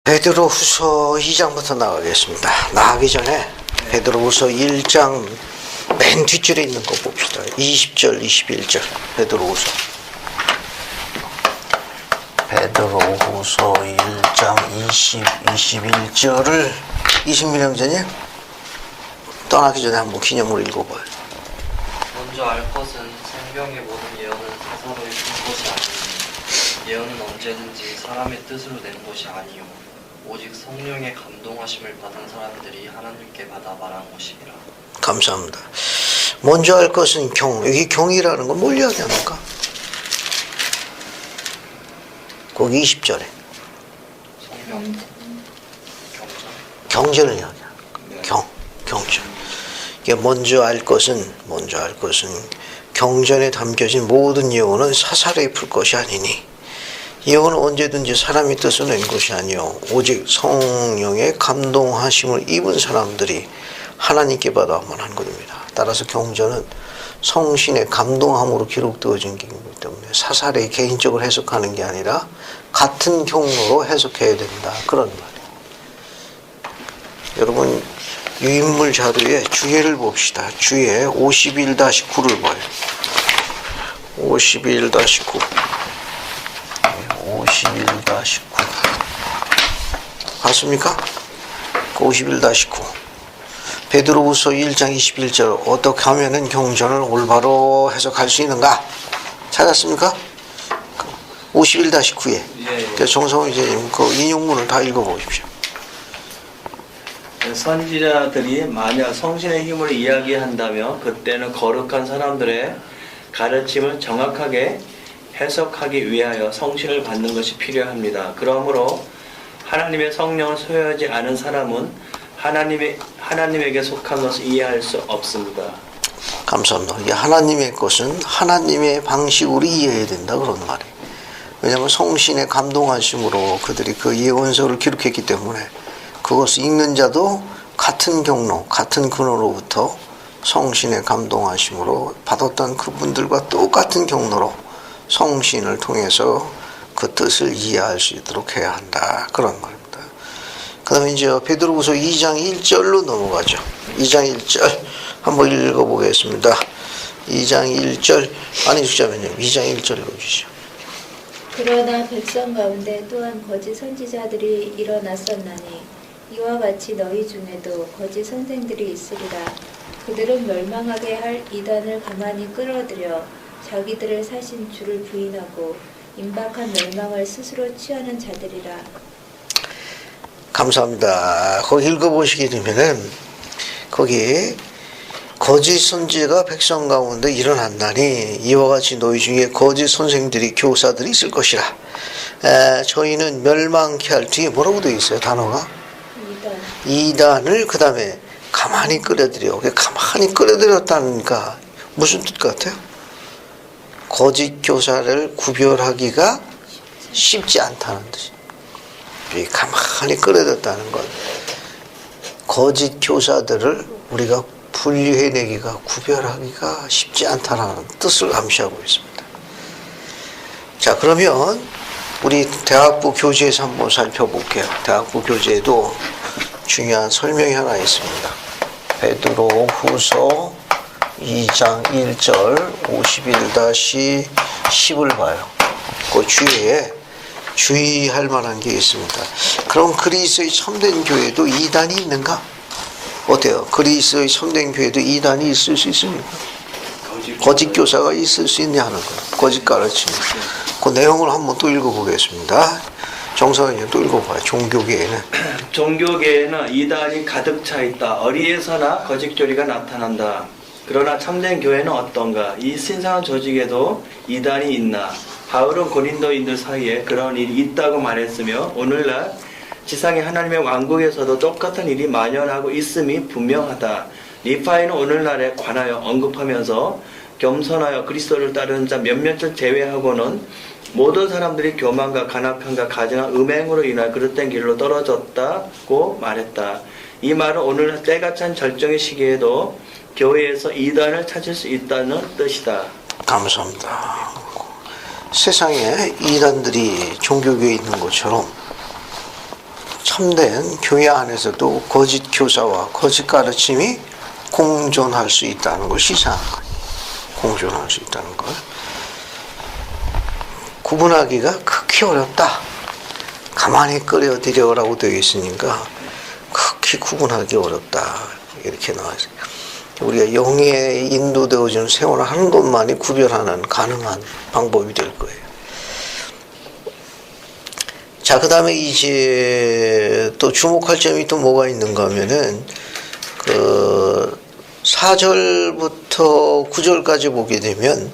베드로후서 2장부터 나가겠습니다. 나가기 전에 베드로후서 1장 맨 뒷줄에 있는 거 봅시다. 20절, 21절. 베드로후서 1장 20, 21절을 20년전이요? 떠나기 전에 한번 기념으로 읽어봐요. 먼저 알 것은 성경의 모든 예언은 사사로이 쓴 것이 아니니 예언은 언제든지 사람의 뜻으로 낸 것이 아니요 오직 성령의 감동하심을 받은 사람들이 하나님께 받아 말한 것이니라. 감사합니다. 먼저 알 것은 경. 여기 경이라는 건 뭘 이야기합니까? 거기 20절에 성경, 경전을 이야기합니다. 경전. 이게 먼저 알 것은 경전에 담겨진 모든 예언은 사사로이 풀 것이 아니니 예언은 언제든지 사람의 뜻을 낸 것이 아니요 오직 성령의 감동하심을 입은 사람들이 하나님께 받아만 한 것입니다. 따라서 경전은 성신의 감동함으로 기록되어진 것이기 때문에 사사로이 개인적으로 해석하는 게 아니라 같은 경로로 해석해야 된다. 그런 말이에요. 여러분 유인물 자료에 주예를 봅시다. 주예 51-9를 봐요. 51-9 봤습니까? 51-9 베드로후서 1장 21절 어떻게 하면은 경전을 올바로 해석할 수 있는가? 찾았습니까? 51-9에 그래서 정성훈 이제 그 인용문을 다 읽어보십시오. 선지자들이 만약 성신의 힘으로 이야기한다면 그때는 거룩한 사람들의 가르침을 정확하게 해석하기 위하여 성신을 받는 것이 필요합니다. 그러므로 하나님의 성령을 소유하지 않은 사람은 하나님에게 속한 것을 이해할 수 없습니다. 감사합니다. 이게 하나님의 것은 하나님의 방식으로 이해해야 된다 그런 말이에요. 왜냐하면 성신의 감동하심으로 그들이 그 예언서를 기록했기 때문에 그것을 읽는 자도 같은 경로, 같은 근원으로부터 성신의 감동하심으로 받았던 그분들과 똑같은 경로로 성신을 통해서 그 뜻을 이해할 수 있도록 해야 한다. 그런 말입니다. 그 다음에 이제 베드로후서 2장 1절로 넘어가죠. 2장 1절 한번 읽어보겠습니다. 2장 1절 안 읽자면요. 2장 1절 읽어주시죠. 그러나 백성 가운데 또한 거짓 선지자들이 일어났었나니 이와 같이 너희 중에도 거짓 선생들이 있으리라. 그들은 멸망하게 할 이단을 가만히 끌어들여 자기들을 사신 주를 부인하고 임박한 멸망을 스스로 취하는 자들이라. 감사합니다. 거기 읽어보시게 되면은 거기 거짓 선지자가 백성 가운데 일어난다니 이와 같이 너희 중에 거짓 선생들이 교사들이 있을 것이라. 저희는 멸망케 할 뒤에 뭐라고 되어 있어요? 단어가? 이단을 그 다음에 가만히 끌어들여. 가만히 끌어들였다니까 무슨 뜻 같아요? 거짓 교사를 구별하기가 쉽지 않다는 뜻이에요. 가만히 끌어들였다는 건 거짓 교사들을 우리가 분류해내기가 구별하기가 쉽지 않다는 뜻을 암시하고 있습니다. 자, 그러면 우리 대학부 교재에서 한번 살펴볼게요. 대학부 교재에도 중요한 설명이 하나 있습니다. 베드로후서 2장 1절 51-10을 봐요. 그 주위에 주의할 만한 게 있습니다. 그럼 그리스의 참된 교회도 이단이 있는가? 어때요? 그리스의 참된 교회도 이단이 있을 수 있습니까? 거짓 교사가 있을 수 있냐 하는 거예요. 거짓 가르침. 그 내용을 한번 또 읽어보겠습니다. 정사원님 또 읽어봐요. 종교계에는 이단이 가득 차 있다. 어디에서나 거짓교리가 나타난다. 그러나 참된 교회는 어떤가? 이 신성한 조직에도 이단이 있나? 바울은 고린도인들 사이에 그런 일이 있다고 말했으며 오늘날 지상의 하나님의 왕국에서도 똑같은 일이 만연하고 있음이 분명하다. 리파이는 오늘날에 관하여 언급하면서 겸손하여 그리스도를 따르는 자 몇몇을 제외하고는 모든 사람들이 교만과 간악함과 가증한 음행으로 인하여 그릇된 길로 떨어졌다고 말했다. 이 말은 오늘날 때가 찬 절정의 시기에도 교회에서 이단을 찾을 수 있다는 뜻이다. 감사합니다. 세상에 이단들이 종교계에 있는 것처럼 참된 교회 안에서도 거짓 교사와 거짓 가르침이 공존할 수 있다는 걸 시사하는 거예요. 공존할 수 있다는 걸. 구분하기가 극히 어렵다. 가만히 끌어들여라고 되어 있으니까 극히 구분하기 어렵다. 이렇게 나와 있어요. 우리가 영에 인도되어지는 생활을 하는 것만이 구별하는 가능한 방법이 될 거예요. 자, 그 다음에 이제 또 주목할 점이 또 뭐가 있는가 하면은, 4절부터 9절까지 보게 되면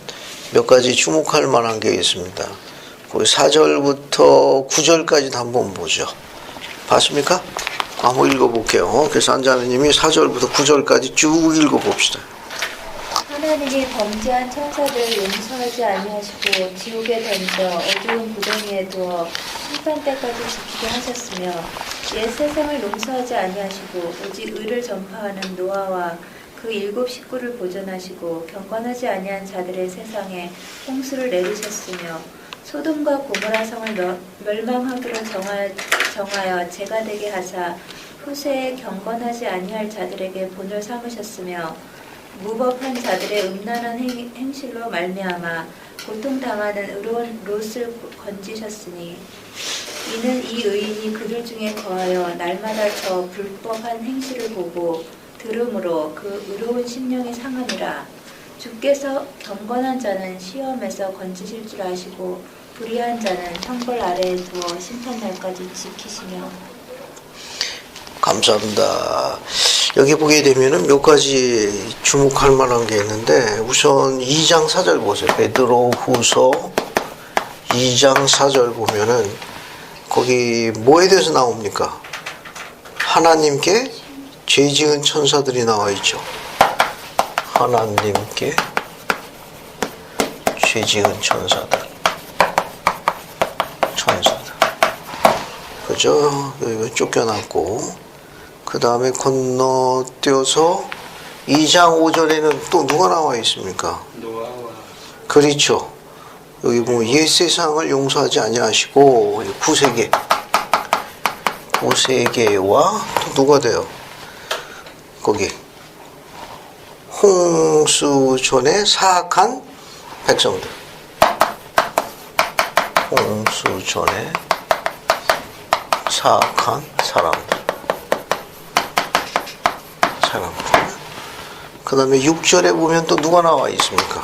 몇 가지 주목할 만한 게 있습니다. 그 4절부터 9절까지도 한번 보죠. 봤습니까? 한번 읽어볼게요. 그래서 안자매님이 4절부터 9절까지 쭉 읽어봅시다. 하나님이 범죄한 천사들을 용서하지 아니하시고 지옥에 던져 어두운 구덩이에 두어 심판 때까지 지키게 하셨으며 옛 세상을 용서하지 아니하시고 오직 의를 전파하는 노아와 그 7 식구를 보존하시고 경건하지 아니한 자들의 세상에 홍수를 내리셨으며 소돔과 고모라 성을 멸망하기로 정하여 죄가 되게 하사 후세에 경건하지 아니할 자들에게 본을 삼으셨으며 무법한 자들의 음란한 행실로 말미암아 고통당하는 의로운 롯을 건지셨으니 이는 이 의인이 그들 중에 거하여 날마다 저 불법한 행실을 보고 들음으로 그 의로운 심령이 상하니라. 주께서 경건한 자는 시험에서 건지실 줄 아시고 불의한 자는 형벌 아래에 두어 심판날까지 지키시며. 감사합니다. 여기 보게 되면은 몇 가지 주목할 만한 게 있는데, 우선 2장 4절 보세요. 베드로 후서 2장 4절 보면은 거기 뭐에 대해서 나옵니까? 하나님께 죄 지은 천사들이 나와 있죠. 하나님께 죄 지은 천사들. 그죠? 여기 쫓겨났고, 그 다음에 건너뛰어서 2장 5절에는 또 누가 나와 있습니까? 노아와 그렇죠. 여기 보면 옛 세상을 용서하지 아니하시고 구세계와 또 누가 돼요? 거기 홍수 전에 사악한 백성들. 홍수 전에 사악한 사람들. 그 다음에 6절에 보면 또 누가 나와 있습니까?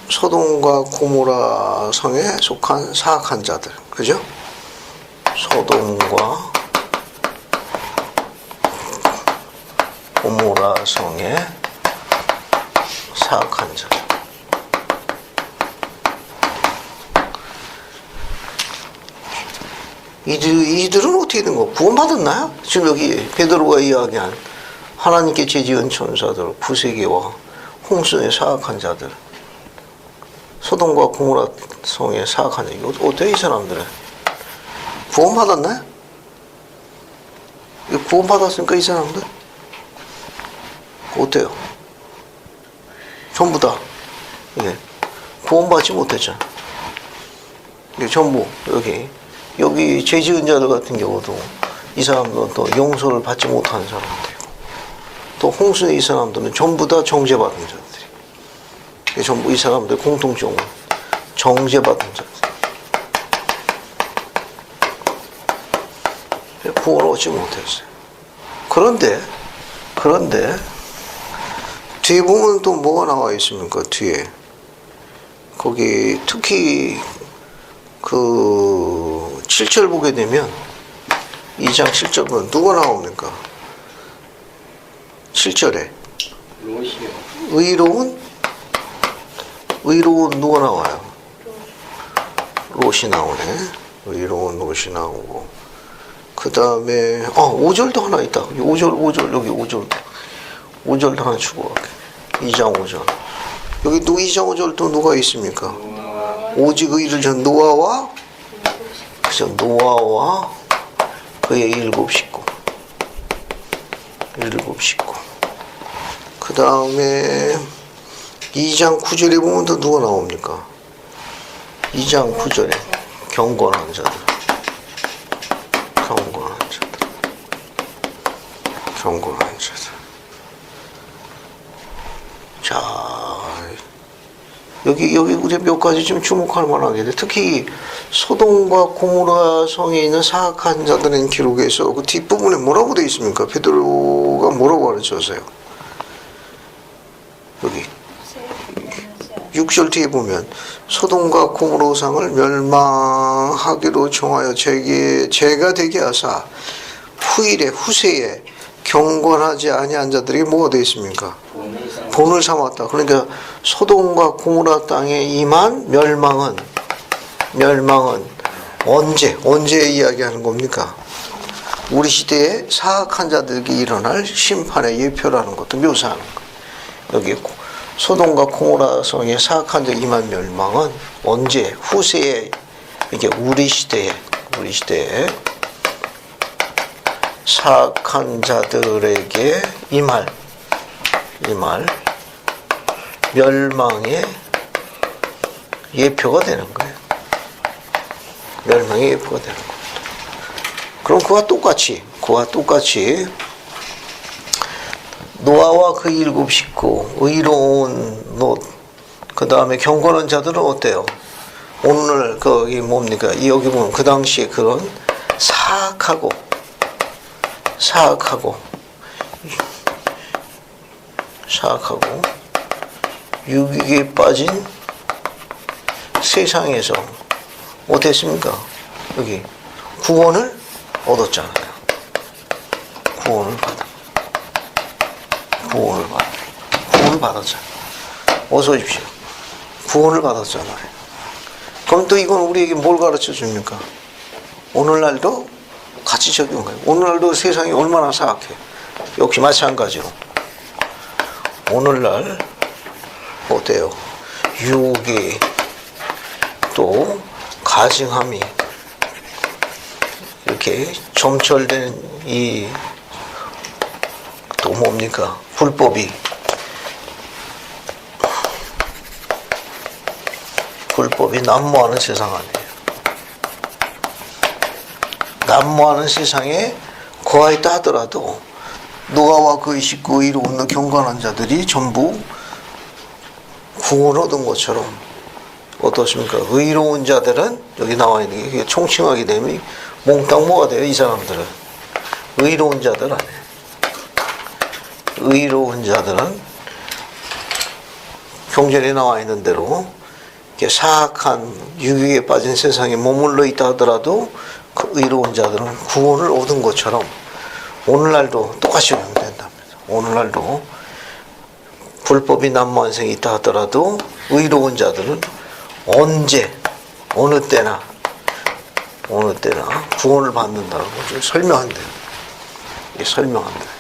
소돔과 고모라 성에 속한 사악한 자들. 그죠? 소돔과 고모라 성에 사악한 자들. 이들은 어떻게 된 거? 구원받았나요? 지금 여기 베드로가 이야기한 하나님께 죄 지은 천사들, 구세계와 홍수의 사악한 자들, 소돔과 고모라 성의 사악한 자들, 어때요, 이 사람들은? 구원받았나요? 구원받았으니까 이 사람들? 어때요? 전부 다. 예. 구원받지 못했잖아. 전부, 여기 죄 지은 자들 같은 경우도 이 사람들은 또 용서를 받지 못하는 사람들이고, 또 홍수의 이 사람들은 전부 다 정죄받은 자들이. 전부 이 사람들 공통점은 정죄받은 자들. 구원을 얻지 못했어요. 그런데 뒤에 보면 또 뭐가 나와 있습니까? 뒤에 거기 특히 그 7절 보게 되면 2장 7절 보면 누가 나옵니까? 7절에 롯이요. 의로운 누가 나와요? 롯이 나오네. 의로운 롯이 나오고, 그 다음에 5절도 하나 있다. 5절 여기 5절도 하나 주고 갈게. 2장 5절. 여기 2장 5절 또 누가 있습니까? 오직 의를 전 노아와 그의 7 식구. 그 다음에 2장 9절에 보면 또 누가 나옵니까? 2장 9절에 경건한 자들. 경건한 자들. 경건한 자들. 자, 여기 우리 몇 가지 좀 주목할 만하게 돼. 특히 소돔과 고모라 성에 있는 사악한 자들의 기록에서 그 뒷부분에 뭐라고 되어 있습니까? 베드로가 뭐라고 가르쳐서요? 여기 6절 뒤에 보면 소돔과 고모라 성을 멸망하기로 정하여 제가 되게 하사 후세에 경건하지 아니한 자들에게 뭐가 되어 있습니까? 본을 삼았다. 그러니까 소돔과 고모라 땅에 임한 멸망은 언제 이야기하는 겁니까? 우리 시대에 사악한 자들에게 일어날 심판의 예표라는 것도 묘사하는 거예요. 여기 소돔과 고모라 성에 사악한 자들에게 임한 멸망은 언제? 후세에, 이게 우리 시대에 사악한 자들에게 임할 멸망의 예표가 되는 거예요. 멸망의 예표가 되는 겁니다. 그럼 그와 똑같이 노아와 그 7 식구, 의로운 롯, 그 다음에 경건한 자들은 어때요? 오늘 거기 뭡니까? 여기 보면 그 당시에 그런 사악하고 유익에 빠진 세상에서 어땠습니까? 여기 구원을 얻었잖아요. 구원을 받았잖아요. 어서 오십시오. 구원을 받았잖아요. 그럼 또 이건 우리에게 뭘 가르쳐 줍니까? 오늘날도 같이 적용해요. 오늘날도 세상이 얼마나 사악해. 역시 마찬가지로. 오늘날 어때요? 유혹이 또 가증함이 이렇게 점철된 이 또 뭡니까? 불법이 난무하는 세상 아니에요. 난무하는 세상에 거하있다 하더라도 노아와 그의 식구 이로운 경건한 자들이 전부 구원 얻은 것처럼 어떻습니까? 의로운 자들은 여기 나와 있는 게 총칭하게 되면 몽땅 뭐가 돼요? 이 사람들은 의로운 자들 아니에요. 의로운 자들은 경전에 나와 있는 대로 사악한 유익에 빠진 세상에 머물러 있다 하더라도 그 의로운 자들은 구원을 얻은 것처럼 오늘날도 똑같이 적용된답니다. 오늘날도 불법이 난무한 생이 있다 하더라도 의로운 자들은 언제 어느 때나 구원을 받는다고 설명한대요. 이게 설명한다.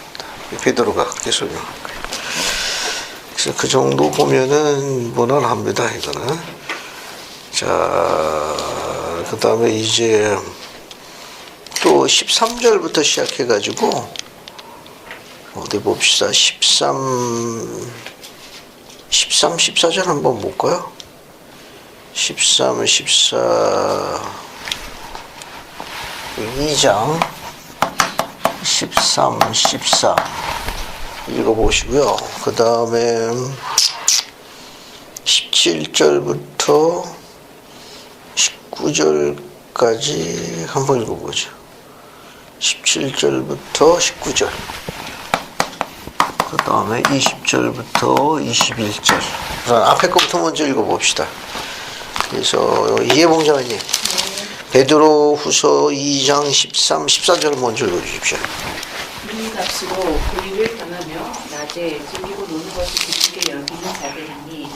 베드로가 그렇게 설명한 거예요. 그래서 그 정도 보면은 무난합니다. 이거는. 자, 그 다음에 이제 또 13절부터 시작해가지고 어디 봅시다. 14절 한번 볼까요? 13, 14 2장 13, 14 읽어보시고요. 그 다음에 17절부터 19절까지 한번 읽어보죠. 17절부터 19절 그 다음에 20절부터 21절 우선 앞에 것부터 먼저 읽어봅시다. 그래서 이해봉 장관님 베드로 후서 2장 13, 14절 먼저 읽어주십시오. 우리 값으로 불의를 당하며 낮에 즐기고 노는 것을 기쁘게 여기는 자들이니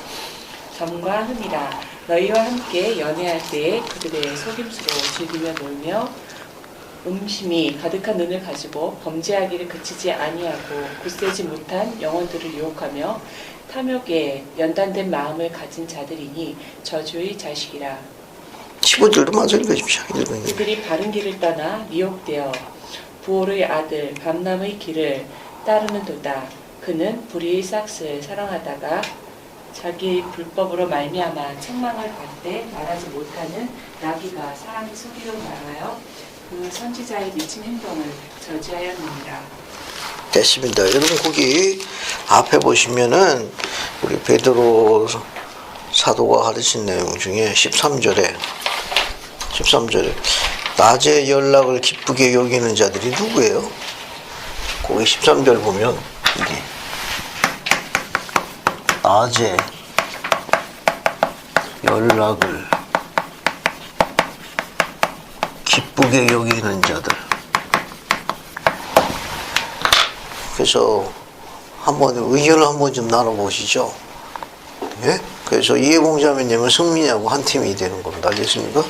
점과 흠이라 너희와 함께 연애할 때에 그들의 속임수로 즐기며 놀며 음심이 가득한 눈을 가지고 범죄하기를 그치지 아니하고 굳세지 못한 영혼들을 유혹하며 탐욕에 연단된 마음을 가진 자들이니 저주의 자식이라. 15절도 마저 읽어주십시오. 그들이 바른 길을 떠나 미혹되어 부올의 아들 밤람의 길을 따르는도다. 그는 불의의 삭스를 사랑하다가 자기의 불법으로 말미암아 책망을 받되 말하지 못하는 나귀가 사람의 소리로 말하여 그 선지자의 미친 행동을 저지하였느니라. 됐습니다. 여러분 거기 앞에 보시면은 우리 베드로 사도가 가르친 내용 중에 13절에 낮에 연락을 기쁘게 여기는 자들이 누구예요? 거기 13절 보면 이게 낮에 연락을 기쁘게 여기는 자들. 그래서 한번 의견을 한번 좀 나눠보시죠. 예? 그래서 이해공자매님은 승민이하고 한 팀이 되는 겁니다. 알겠습니까?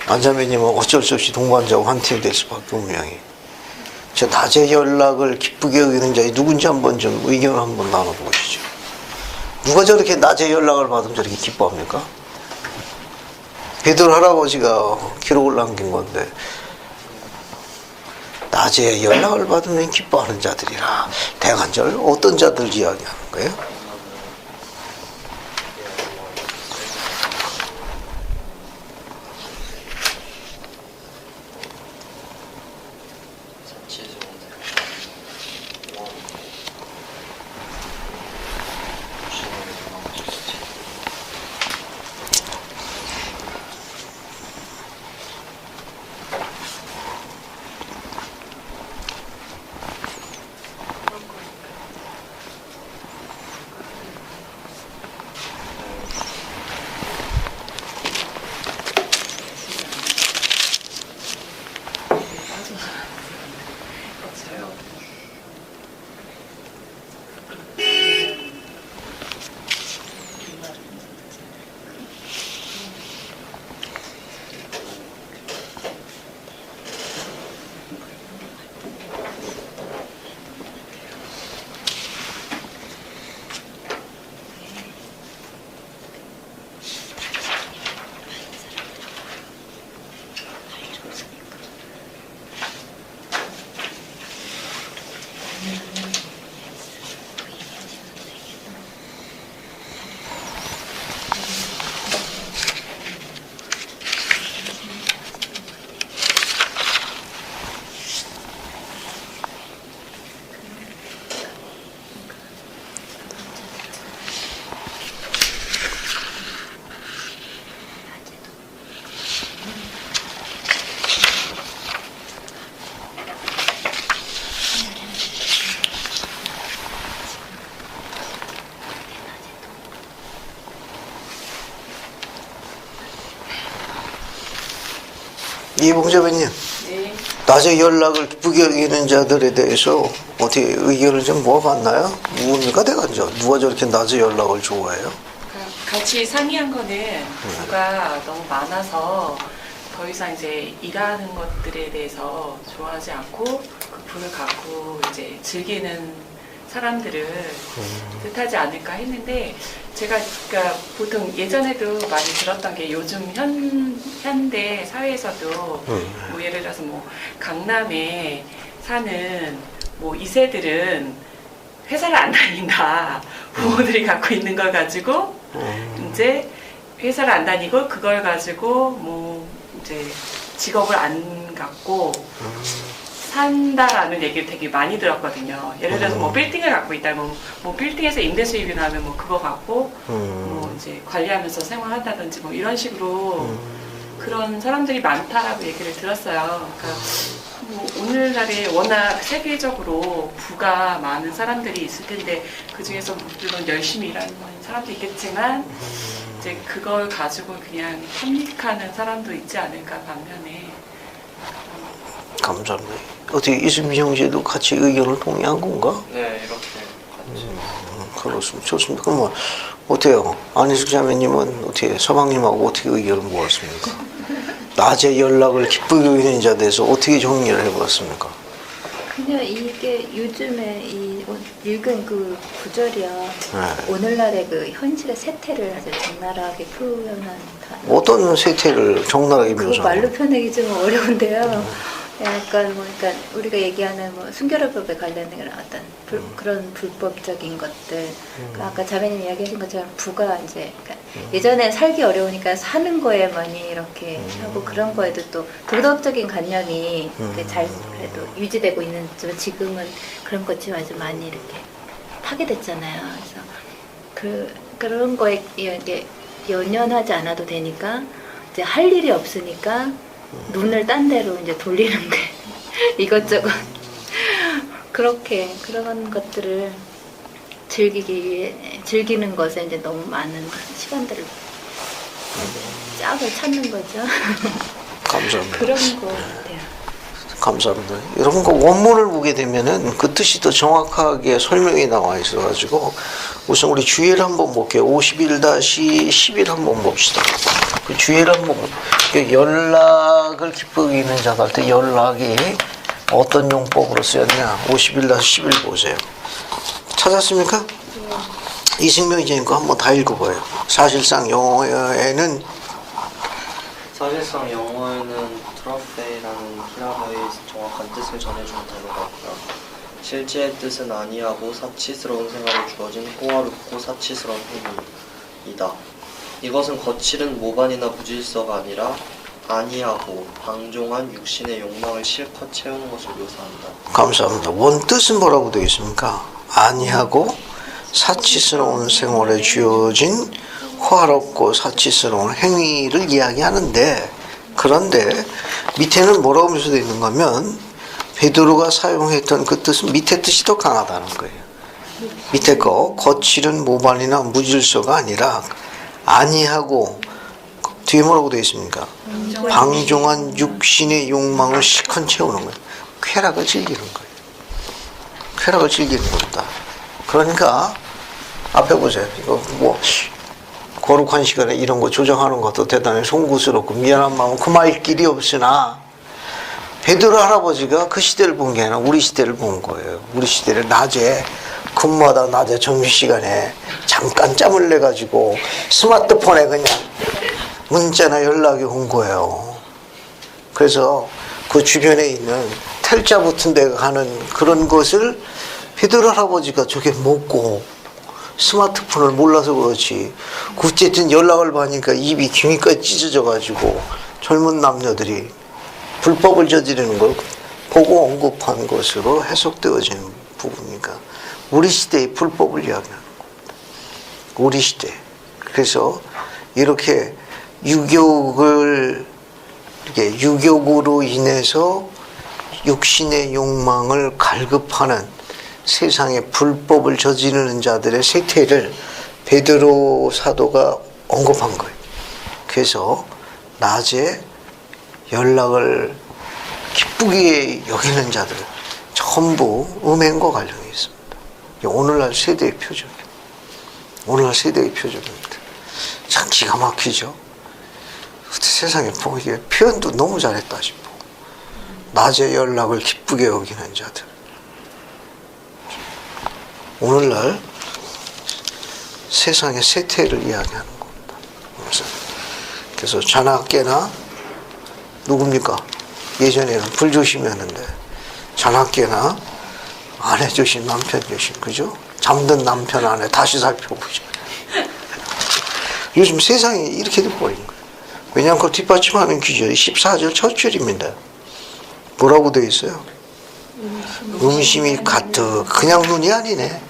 안자매님은 어쩔 수 없이 동반자하고 한 팀이 될 수밖에 없는. 저 낮에 연락을 기쁘게 여기는 자이 누군지 한번 좀 의견을 한번 나눠보시죠. 누가 저렇게 낮에 연락을 받으면 저렇게 기뻐합니까? 베드로 할아버지가 기록을 남긴 건데 낮에 연락을 받으면 기뻐하는 자들이라. 대간절 어떤 자들 이야기하는 거예요? 이봉자배님, 네. 낮에 연락을 기쁘게 여기는 자들에 대해서 어떻게 의견을 좀 모아봤나요? 누굽니까, 대간절? 누가 저렇게 낮에 연락을 좋아해요? 같이 상의한 거는 부가 너무 많아서 더 이상 이제 일하는 것들에 대해서 좋아하지 않고 그 부를 갖고 이제 즐기는 사람들을 뜻하지 않을까 했는데, 제가 그러니까 보통 예전에도 많이 들었던 게 요즘 현대 사회에서도 뭐 예를 들어서 뭐 강남에 사는 뭐 2세들은 회사를 안 다닌다. 부모들이 갖고 있는 걸 가지고 이제 회사를 안 다니고 그걸 가지고 뭐 이제 직업을 안 갖고 산다라는 얘기를 되게 많이 들었거든요. 예를 들어서 뭐 빌딩을 갖고 있다, 뭐 빌딩에서 임대 수입이 나면 뭐 그거 갖고 뭐 이제 관리하면서 생활한다든지 뭐 이런 식으로 그런 사람들이 많다라고 얘기를 들었어요. 그러니까 뭐 오늘날에 워낙 세계적으로 부가 많은 사람들이 있을 텐데 그 중에서 물론 열심히 일하는 사람도 있겠지만 이제 그걸 가지고 그냥 탐닉하는 사람도 있지 않을까 반면에. 감사합니다. 어떻게 이수미 형제도 같이 의견을 동의한 건가? 네, 이렇게 같이. 그렇습니다. 좋습니다. 그러면 어때요? 안희숙 자매님은 어떻게 서방님하고 어떻게 의견을 모았습니까? 낮에 연락을 기쁘게 여기는 자에 대해서 어떻게 정리를 해보았습니까? 그냥 이게 요즘에 이 읽은 그 구절이야. 네. 오늘날의 그 현실의 세태를 아주 적나라하게 표현한 어떤 세태를 적나라하게 그 묘사하는 말로 표현하기 좀 어려운데요. 약간 뭐 그러니까 우리가 얘기하는 뭐 순결법에 관련된 어떤 그런 불법적인 것들. 그러니까 아까 자매님 이야기하신 것처럼 부가 이제 그러니까 예전에 살기 어려우니까 사는 거에만이 이렇게 하고 그런 거에도 또 도덕적인 관념이 이렇게 잘 그래도 유지되고 있는 지금은 그런 것이 아주 많이 이렇게 파괴됐잖아요. 그래서 그런 거에 이게 연연하지 않아도 되니까 이제 할 일이 없으니까 눈을 딴 데로 이제 돌리는 게 이것저것 그렇게 그런 것들을 즐기는 것에 이제 너무 많은 시간들을 짝을 찾는 거죠. 감사합니다. 그런 거 같아요. 감사합니다. 여러분 그 원문을 보게 되면은 그 뜻이 더 정확하게 설명이 나와 있어가지고 우선 우리 주예를 한번 볼게요. 51-11 한번 봅시다. 그 주예를 한번 연락을 기쁘게 있는 자들한테 연락이 어떤 용법으로 쓰였냐? 51-11 보세요. 찾았습니까? 이승명 이제님 거 한번 다 읽어봐요. 사실상 영어에는 사실상 영어에는 트로페이라는 히라바의 정확한 뜻을 전해주는 단어가 없다. 실제의 뜻은 아니하고 사치스러운 생활에 주어진 호화롭고 사치스러운 행위이다. 이것은 거칠은 모반이나 무질서가 아니라 아니하고 방종한 육신의 욕망을 실컷 채우는 것을 묘사한다. 감사합니다. 원 뜻은 뭐라고 되어 있습니까? 아니하고 사치스러운 생활에 주어진 호화롭고 사치스러운 행위를 이야기하는데, 그런데 밑에는 뭐라고 묘사되어 있는가 하면 베드로가 사용했던 그 뜻은 밑에 뜻이 더 강하다는 거예요. 밑에 거 거칠은 모반이나 무질서가 아니라 아니하고 뒤에 뭐라고 되어 있습니까? 방종한 육신의 욕망을 실컷 채우는 거예요. 쾌락을 즐기는 거예요. 쾌락을 즐기는 겁니다. 그러니까 앞에 보세요. 이거 뭐 거룩한 시간에 이런 거 조정하는 것도 대단히 송구스럽고 미안한 마음은 금할 길이 없으나 베드로 할아버지가 그 시대를 본 게 아니라 우리 시대를 본 거예요. 우리 시대를 낮에 금마다 낮에 점심시간에 잠깐 짬을 내가지고 스마트폰에 그냥 문자나 연락이 온 거예요. 그래서 그 주변에 있는 텔자 붙은 데 가는 그런 것을 베드로 할아버지가 저게 먹고 스마트폰을 몰라서 그렇지. 어쨌든 연락을 받으니까 입이 귀니까 찢어져가지고 젊은 남녀들이 불법을 저지르는 걸 보고 언급한 것으로 해석되어지는 부분이니까 우리 시대의 불법을 이야기하는 겁니다. 우리 시대. 그래서 이렇게 유욕으로 인해서 육신의 욕망을 갈급하는 세상의 불법을 저지르는 자들의 세태를 베드로 사도가 언급한 거예요. 그래서 낮에 연락을 기쁘게 여기는 자들 전부 음행과 관련이 있습니다. 오늘날 세대의 표적이에요. 오늘날 세대의 표적입니다. 참 기가 막히죠. 세상에 보고 이게 표현도 너무 잘했다 싶어. 낮에 연락을 기쁘게 여기는 자들. 오늘날 세상의 세태를 이야기하는 겁니다. 그래서 자나깨나 누굽니까? 예전에는 불조심이었는데 자나깨나 아내 조심, 남편 조심, 그죠? 잠든 남편 아내 다시 살펴보죠. 요즘 세상이 이렇게 돼버린 거예요. 왜냐하면 그 뒷받침하는 규절이 14절 첫 줄입니다. 뭐라고 되어 있어요? 음심이 가득. 그냥 눈이 아니네.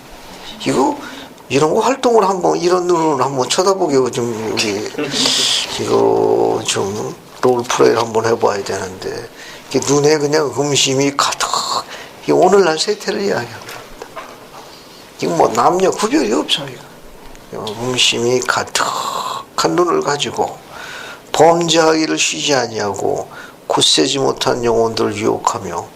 이런 거 활동을 한번 이런 눈으로 한번 쳐다보게 좀 여기 이거 좀 롤플레이를 한번 해봐야 되는데 이게 눈에 그냥 음심이 가득. 이 오늘날 세태를 이야기합니다. 이거 뭐 남녀 구별이 없어요. 음심이 가득한 눈을 가지고 범죄하기를 쉬지 아니하고 굳세지 못한 영혼들을 유혹하며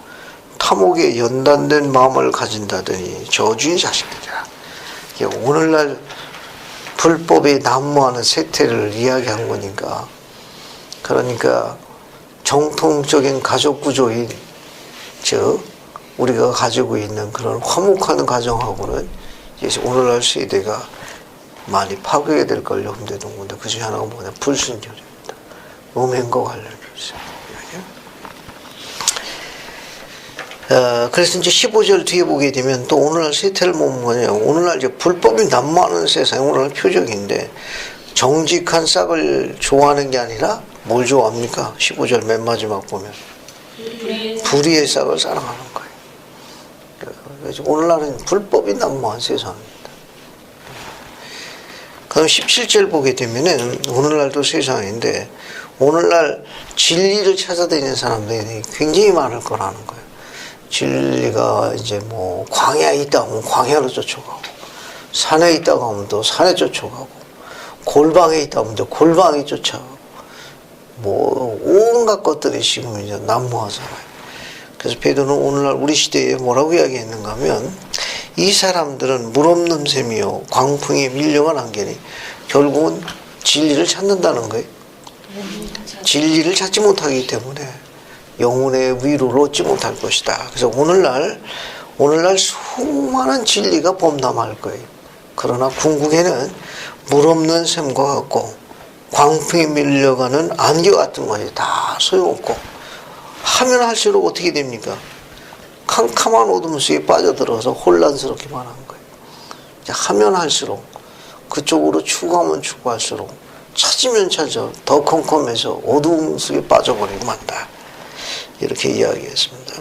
탐욕에 연단된 마음을 가진다더니 저주의 자식들이라. 오늘날 불법에 난무하는 세태를 이야기한 거니까. 그러니까 정통적인 가족 구조인 즉 우리가 가지고 있는 그런 화목한 가정하고는 이제 오늘날 세대가 많이 파괴가 될 걸 염두에 둔 건데 그 중에 하나가 뭐냐 불순결입니다. 음행과 관련이 있어요. 그래서 이제 15절 뒤에 보게 되면 또 오늘날 세태를 보면 뭐냐. 오늘날 이제 불법이 난무하는 세상, 오늘날 표적인데 정직한 싹을 좋아하는 게 아니라 뭘 좋아합니까? 15절 맨 마지막 보면 불의의 싹을 사랑하는 거예요. 그래서 오늘날은 불법이 난무한 세상입니다. 그럼 17절 보게 되면은 오늘날도 세상인데 오늘날 진리를 찾아다니는 사람들이 굉장히 많을 거라는 거예요. 진리가 이제 뭐 광야에 있다 하면 광야로 쫓아가고 산에 있다고 하면 또 산에 쫓아가고 골방에 있다 하면 또 골방에 쫓아가고 뭐 온갖 것들이 지금 이제 난무하잖아요. 그래서 베드로는 오늘날 우리 시대에 뭐라고 이야기했는가 하면 이 사람들은 물 없는 셈이요 광풍에 밀려간 안개니 결국은 진리를 찾는다는 거예요. 진리를 찾지 못하기 때문에 영혼의 위로를 얻지 못할 것이다. 그래서 오늘날 수많은 진리가 범람할 거예요. 그러나 궁극에는 물 없는 샘과 같고 광풍에 밀려가는 안개 같은 것이 다 소용없고 하면 할수록 어떻게 됩니까? 캄캄한 어둠 속에 빠져들어서 혼란스럽기만 한 거예요. 하면 할수록 그쪽으로 추구하면 추구할수록 찾으면 찾아 더 컴컴해서 어두움 속에 빠져버리고 만다. 이렇게 이야기했습니다.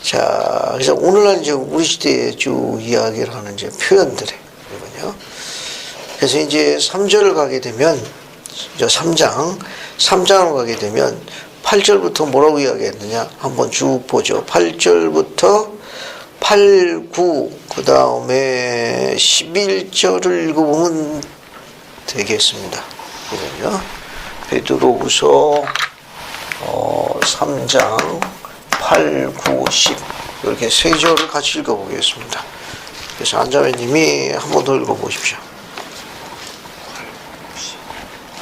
자, 그래서 오늘날 이제 우리 시대에 쭉 이야기를 하는 이제 표현들이거든요. 그래서 이제 3절을 가게 되면, 3장을 가게 되면 8절부터 뭐라고 이야기했느냐? 한번 쭉 보죠. 8절부터 8, 9, 그 다음에 11절을 읽어보면 되겠습니다. 이거요. 베드로후서 3장 8, 9, 10 이렇게 세 절을 같이 읽어보겠습니다. 그래서 안자매님이 한 번 더 읽어보십시오.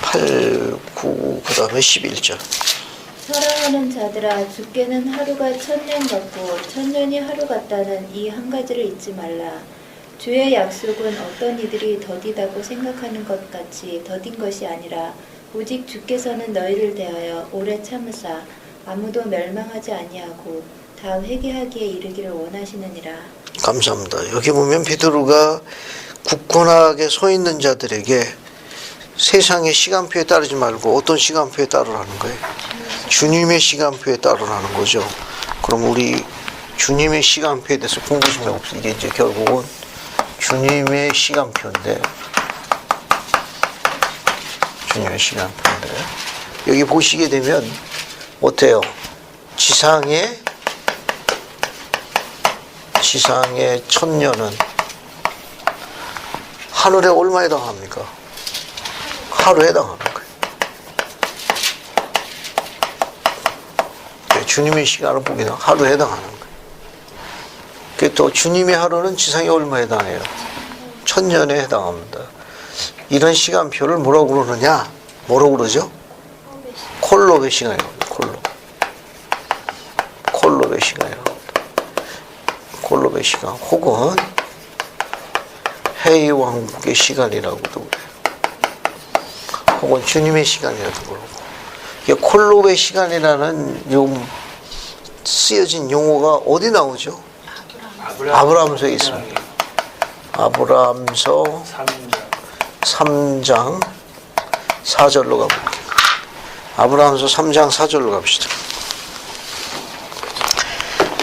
8, 9, 그 다음에 11절. 사랑하는 자들아, 주께는 하루가 1000년 같고 1000년이 하루 같다는 이 한 가지를 잊지 말라. 주의 약속은 어떤 이들이 더디다고 생각하는 것 같이 더딘 것이 아니라 오직 주께서는 너희를 대하여 오래 참으사 아무도 멸망하지 아니하고 다 회개하기에 이르기를 원하시느니라. 감사합니다. 여기 보면 베드로가 굳건하게 서 있는 자들에게 세상의 시간표에 따르지 말고 어떤 시간표에 따르라는 거예요? 주님의 시간표에 따르라는 거죠. 그럼 우리 주님의 시간표에 대해서 궁금심이 없어. 이게 이제 결국은 주님의 시간표인데, 주님의 시간표인데, 여기 보시게 되면 어때요? 지상의 1000년은 하늘에 얼마에 해당합니까? 하루에 해당하는 거예요. 주님의 시간을 보게 되면 하루에 해당하는 거예요. 또 주님의 하루는 지상에 얼마에 해당해요? 1000년에 해당합니다. 이런 시간표를 뭐라고 그러느냐? 뭐라고 그러죠? 콜롭의 시간이라고. 콜롭의 시간이라고. 콜롭의 시간 혹은 헤이 왕국의 시간이라고도 그래요. 혹은 주님의 시간이라도 그러고. 이게 콜롭의 시간이라는 쓰여진 용어가 어디 나오죠? 아브라함서에 있습니다. 아브라함서 3장 4절로 가볼게요. 아브라함서 3장 4절로 갑시다.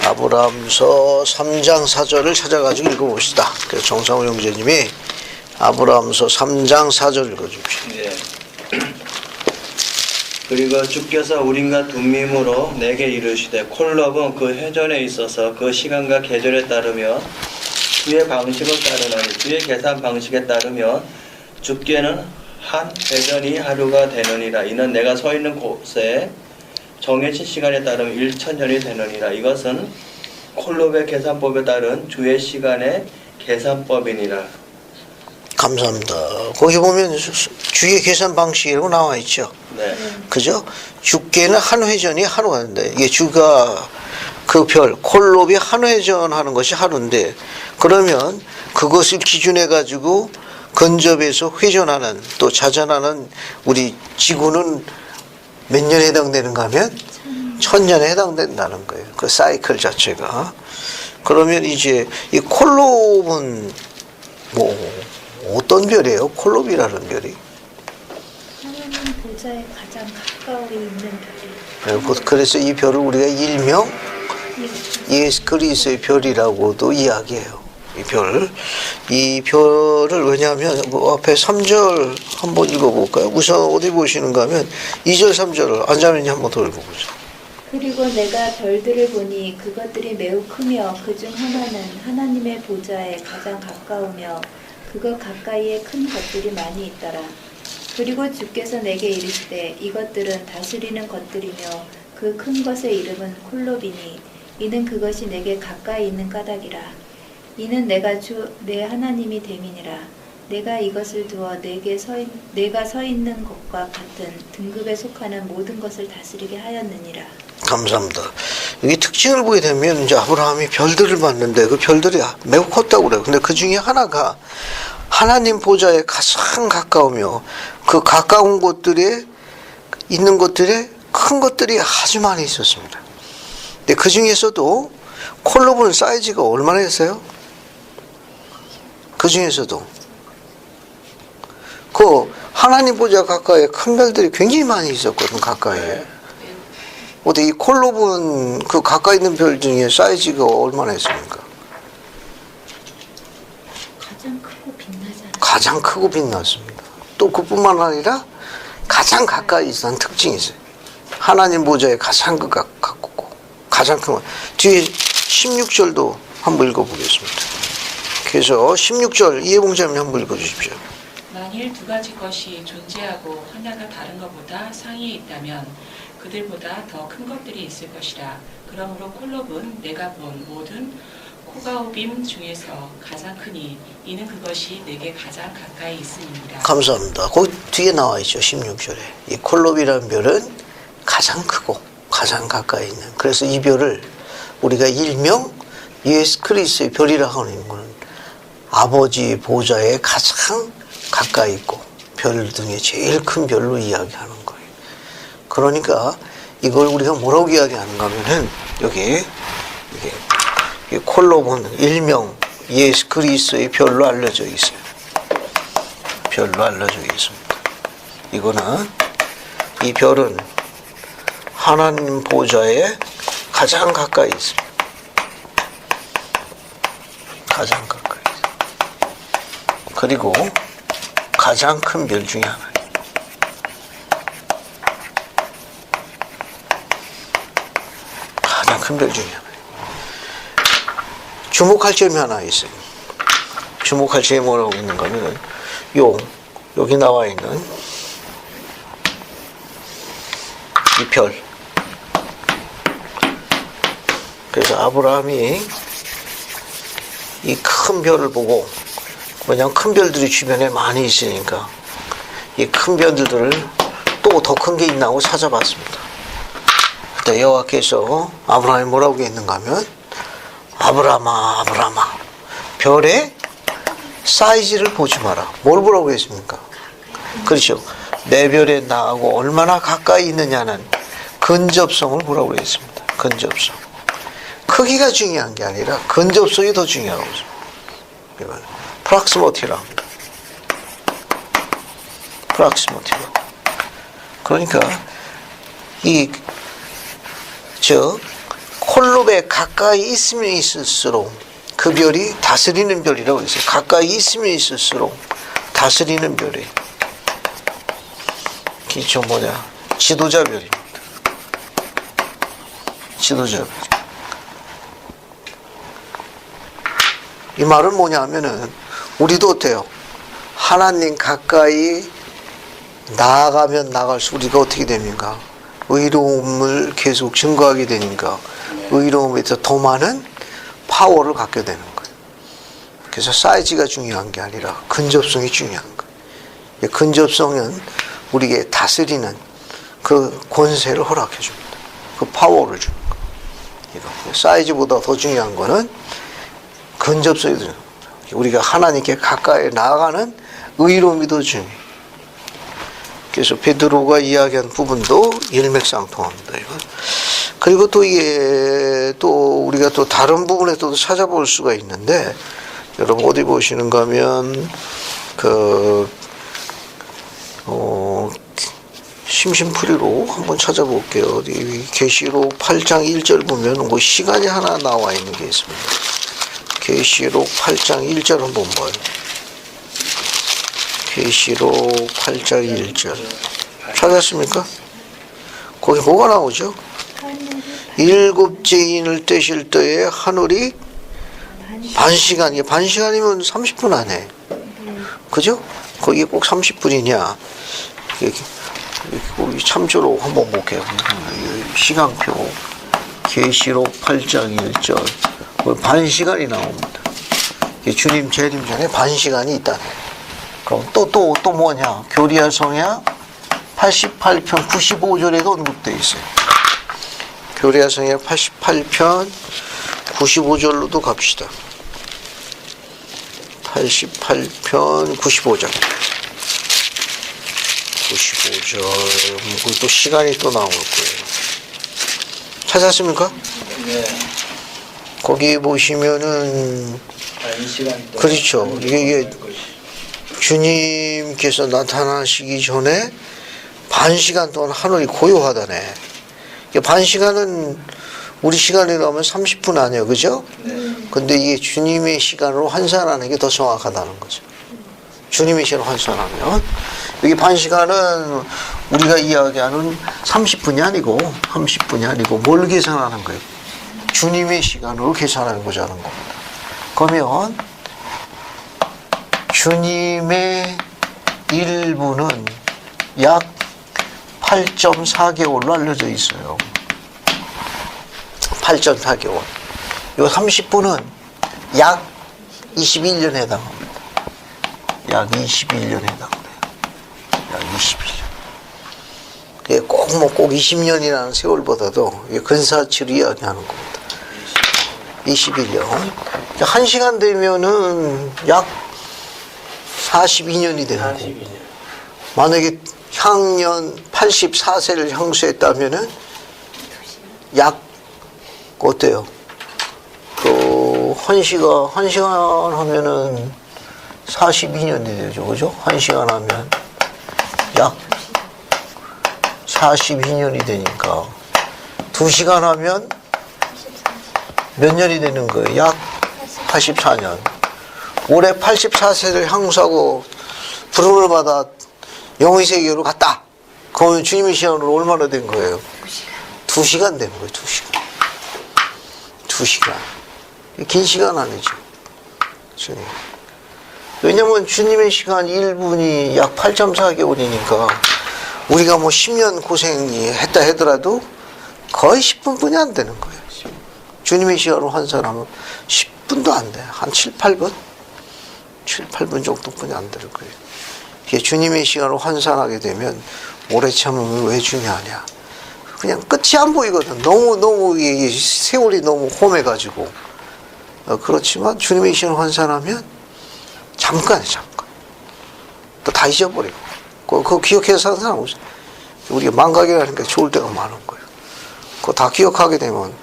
아브라함서 3장 4절을 찾아가지고 읽어봅시다. 그래서 정상호 형제님이 아브라함서 3장 4절 읽어주십시오. 예. 그리고 주께서 우린과 둠밈으로 내게 이르시되 콜롭은 그 회전에 있어서 그 시간과 계절에 따르며 주의 방식을 따르나니 주의 계산 방식에 따르면 주께는 한 회전이 하루가 되느니라. 이는 내가 서 있는 곳에 정해진 시간에 따르면 1000년이 되느니라. 이것은 콜롭의 계산법에 따른 주의 시간의 계산법이니라. 감사합니다. 거기 보면 주의 계산 방식이라고 나와 있죠. 네. 그죠? 주께는 한 회전이 하루가 되는데, 이게 주가 그 별, 콜롭이 한 회전 하는 것이 하루인데, 그러면 그것을 기준해 가지고 근접해서 회전하는, 또 자전하는 우리 지구는 몇 년에 해당되는가 하면 천년에 해당된다는 거예요. 그 사이클 자체가. 그러면 이제 이 콜롭은 뭐 어떤 별이에요? 콜롭이라는 별이. 하나님 보좌에 가장 가까이 있는 별이에요. 그래서 이 별을 우리가 일명 예. 예수 그리스도의 별이라고도 이야기해요. 이 별을 왜냐하면 뭐 앞에 3절 한번 읽어볼까요? 우선 어디 보시는가 하면 2절 3절을 안자매님 한번 더 읽어보죠. 그리고 내가 별들을 보니 그것들이 매우 크며 그중 하나는 하나님의 보좌에 가장 가까우며 그것 가까이에 큰 것들이 많이 있더라. 그리고 주께서 내게 이르시되 이것들은 다스리는 것들이며 그 큰 것의 이름은 콜롭이니 이는 그것이 내게 가까이 있는 까닭이라. 이는 내가 주 내 하나님이 됨이니라. 내가 이것을 두어 내가 서 있는 것과 같은 등급에 속하는 모든 것을 다스리게 하였느니라. 감사합니다. 여기 특징을 보게 되면 이제 아브라함이 별들을 봤는데 그 별들이 매우 컸다고 그래요. 근데 그 중에 하나가 하나님 보좌에 가장 가까우며 그 가까운 곳들에 있는 것들에 큰 것들이 아주 많이 있었습니다. 근데 그 중에서도 콜롭은 사이즈가 얼마나 했어요? 그 중에서도 그 하나님 보좌 가까이에 큰 별들이 굉장히 많이 있었거든, 가까이에. 어때 이 콜롭은 그 가까이 있는 별 중에 사이즈가 얼마나 했습니까? 가장 크고 빛나잖아. 가장 크고 빛났습니다. 또 그뿐만 아니라 가장 가까이 있는 특징이 있어요. 하나님 보좌에 가장 가깝고 가장 큰 것. 뒤에 16절도 한번 읽어보겠습니다. 그래서 16절 이해봉자님 한번 읽어주십시오. 만일 두 가지 것이 존재하고 하나가 다른 것보다 상위에 있다면 그들보다 더 큰 것들이 있을 것이라. 그러므로 콜롭은 내가 본 모든 코가오빔 중에서 가장 크니 이는 그것이 내게 가장 가까이 있음이니라. 감사합니다. 그 뒤에 나와 있죠. 16절에. 이 콜롭이라는 별은 가장 크고 가장 가까이 있는. 그래서 이 별을 우리가 일명 예수 그리스도의 별이라고 하는 것은 아버지 보좌에 가장 가까이 있고 별 중에 제일 큰 별로 이야기하는 거예요. 그러니까 이걸 우리가 뭐라고 이야기하는가 하면은 여기 이 콜롭은 일명 예수 그리스도의 별로 알려져 있어요. 별로 알려져 있습니다. 이거는 이 별은 하나님 보좌에 가장 가까이 있습니다. 가장 가까이 있습니다. 그리고 가장 큰 별 중에 하나예요. 가장 큰 별 중에 하나예요. 주목할 점이 하나 있어요. 주목할 점이 뭐라고 있는가 하면 여기 나와 있는 이 별. 그래서 아브라함이 이 큰 별을 보고, 왜냐하면 큰 별들이 주변에 많이 있으니까 이 큰 별들을 또 더 큰 게 있나 하고 찾아봤습니다. 그때 여호와께서 아브라함이 뭐라고 했는가 하면 아브라함아 아브라함아 별의 사이즈를 보지 마라. 뭘 보라고 했습니까? 그렇죠. 내 별에 나하고 얼마나 가까이 있느냐는 근접성을 보라고 했습니다. 근접성. 크기가 중요한 게 아니라 근접성이 더 중요하고 있습니다. 프락시모티라고 합니다. 프락시모티라고. 그러니까 콜롭에 가까이 있으면 있을수록 그 별이 다스리는 별이라고 했어요. 가까이 있으면 있을수록 다스리는 별이. 기초 지도자 별입니다. 지도자 별. 이 말은 뭐냐 하면은 우리도 어때요? 하나님 가까이 나아가면 나갈수록 우리가 어떻게 됩니까? 의로움을 계속 증거하게 되니까 의로움에서 더 많은 파워를 갖게 되는 거예요. 그래서 사이즈가 중요한 게 아니라 근접성이 중요한 거예요. 근접성은 우리에게 다스리는 그 권세를 허락해 줍니다. 그 파워를 주는 거예요. 사이즈보다 더 중요한 거는 근접성이 더 중요합니다. 우리가 하나님께 가까이 나아가는 의로움이 더 중요해요. 그래서 베드로가 이야기한 부분도 일맥상통합니다. 그리고 또 이게 또 우리가 또 다른 부분에 또 찾아볼 수가 있는데, 여러분 어디 보시는가 하면 심심풀이로 한번 찾아볼게요. 어디 계시록 8장 1절 보면 뭐 시간이 하나 나와 있는 게 있습니다. 계시록 8장 1절 한번 봐요. 계시록 8장 1절 찾았습니까? 거기 뭐가 나오죠? 일곱째 인을 떼실 때에 하늘이 반시간이에요. 반시간이면 30분 안에. 그죠? 거기에 꼭 30분이냐? 우리 참조로 한번 볼게요. 시간표. 계시록 8장 1절. 반시간이 나옵니다. 주님 재림 전에 반시간이 있다네. 그럼 또 뭐냐? 교리야 성야 88편 95절에도 언급되어 있어요. 교리야 성야 88편 95절로도 갑시다. 88편 95절. 95절. 또 시간이 또 나올 거예요. 찾았습니까? 네. 거기 보시면은, 이 시간이 또 그렇죠. 이게 주님께서 나타나시기 전에 반 시간 동안 하늘이 고요하다네. 반 시간은 우리 시간으로 하면 30분 아니에요. 그죠? 근데 이게 주님의 시간으로 환산하는 게 더 정확하다는 거죠. 주님의 시간으로 환산하면. 여기 반 시간은 우리가 이야기하는 30분이 아니고, 30분이 아니고, 뭘 계산하는 거예요? 주님의 시간으로 계산하는 거자는 겁니다. 그러면, 주님의 1분은 약 8.4개월로 알려져 있어요. 8.4개월. 요 30분은 약 21년에 해당합니다. 약 21년에 해당돼요. 약 21년. 꼭 20년이라는 세월보다도 근사치로 이야기하는 겁니다. 21년. 1시간 되면은 약 42년이 되는 거고. 만약에 향년 84세를 향수했다면은 약 어때요? 또 1시간 하면은 42년이 되죠. 그죠? 1시간 하면 약 42년이 되니까 2시간 하면 몇 년이 되는 거예요? 약 84년. 올해 84세를 향수하고 부름을 받아 영의 세계로 갔다. 그러면 주님의 시간으로 얼마나 된 거예요? 2시간 된 거예요. 2시간. 2시간. 긴 시간 아니죠. 주님. 왜냐면 주님의 시간 1분이 약 8.4개월이니까 우리가 뭐 10년 고생이 했다 하더라도 거의 10분뿐이 안 되는 거예요. 주님의 시간으로 환산하면 10분도 안 돼요. 한 7, 8분? 7, 8분 정도뿐이 안 될 거예요. 이게 주님의 시간으로 환산하게 되면 오래 참으면 왜 중요하냐. 그냥 끝이 안 보이거든. 너무 이 세월이 너무 험해가지고. 그렇지만 주님의 시간을 환산하면 잠깐이에요, 잠깐. 또 다 잊어버리고. 그거 기억해서 사는 사람 없어요. 우리가 망각이라는 게 좋을 때가 많은 거예요. 그거 다 기억하게 되면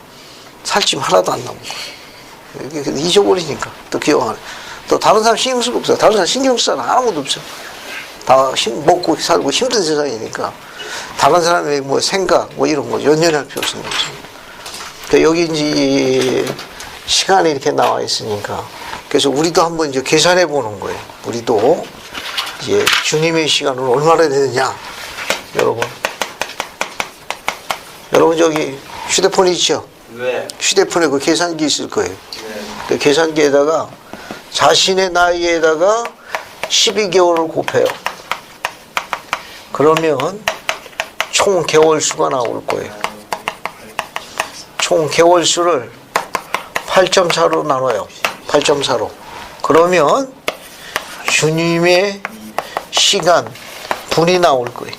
살찜 하나도 안 남은 거예요. 이게 잊어버리니까 또 기억 안 해. 또 다른 사람 신경 쓸 거 없어요. 다른 사람 신경 쓸 사람 아무도 없어요. 다 먹고 살고 힘든 세상이니까 다른 사람의 뭐 생각 뭐 이런 거 연연할 필요 없는 거죠. 그러니까 여기 이제 시간이 이렇게 나와 있으니까 그래서 우리도 한번 이제 계산해 보는 거예요. 우리도 이제 주님의 시간으로 얼마나 되느냐, 여러분. 여러분 저기 휴대폰 있죠? 네. 휴대폰에 그 계산기 있을 거예요. 네. 그 계산기에다가 자신의 나이에다가 12개월을 곱해요. 그러면 총 개월수가 나올 거예요. 총 개월수를 8.4로 나눠요. 8.4로. 그러면 주님의 시간, 분이 나올 거예요.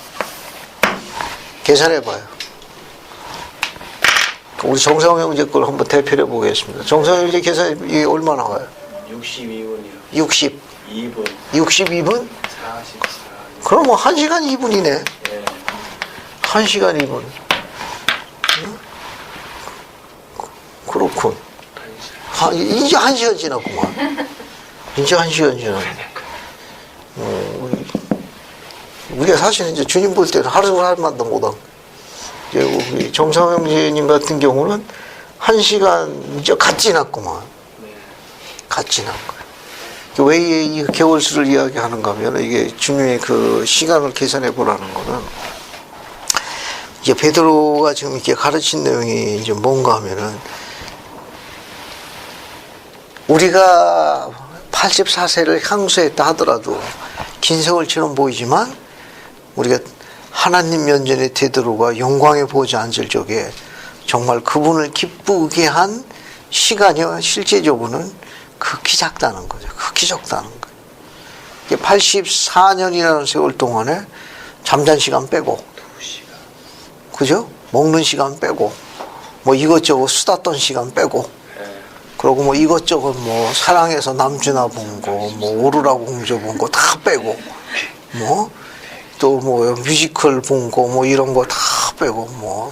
계산해봐요. 우리 정상훈 형제 걸 한번 대표해 보겠습니다. 정상훈 형제 계산 이게 얼마 나와요? 62분이요. 62분? 44. 그럼 뭐 1시간 2분이네. 네. 1시간 2분. 그렇군. 이제 1시간 지났구만. 이제 1시간 지났네. 우리가 사실 이제 주님 볼 때는 하루 할 만도 못하고, 이제 우리 정상영 지님 같은 경우는 1시간 이제 갓 지났구만. 갓 지난 거예요. 왜 이 개월수를 이야기하는가 하면, 이게 주님의 그 시간을 계산해 보라는 거는, 이제 베드로가 지금 이렇게 가르친 내용이 이제 뭔가 하면은, 우리가 84세를 향수했다 하더라도 긴 세월처럼 보이지만 우리가 하나님 면전에 베드로가 영광의 보좌에 앉을 적에 정말 그분을 기쁘게 한 시간이 실제적으로는 극히 작다는 거죠. 극히 적다는 거예요. 이게 84년이라는 세월 동안에 잠잔 시간 빼고, 그죠? 먹는 시간 빼고, 뭐 이것저것 수다 떤 시간 빼고, 그리고 뭐 이것저것 뭐 사랑해서 남주나 본 거, 뭐 오로라 공주 본 거 다 빼고, 뭐 또 뭐 뮤지컬 본 거 뭐 이런 거 다 빼고, 뭐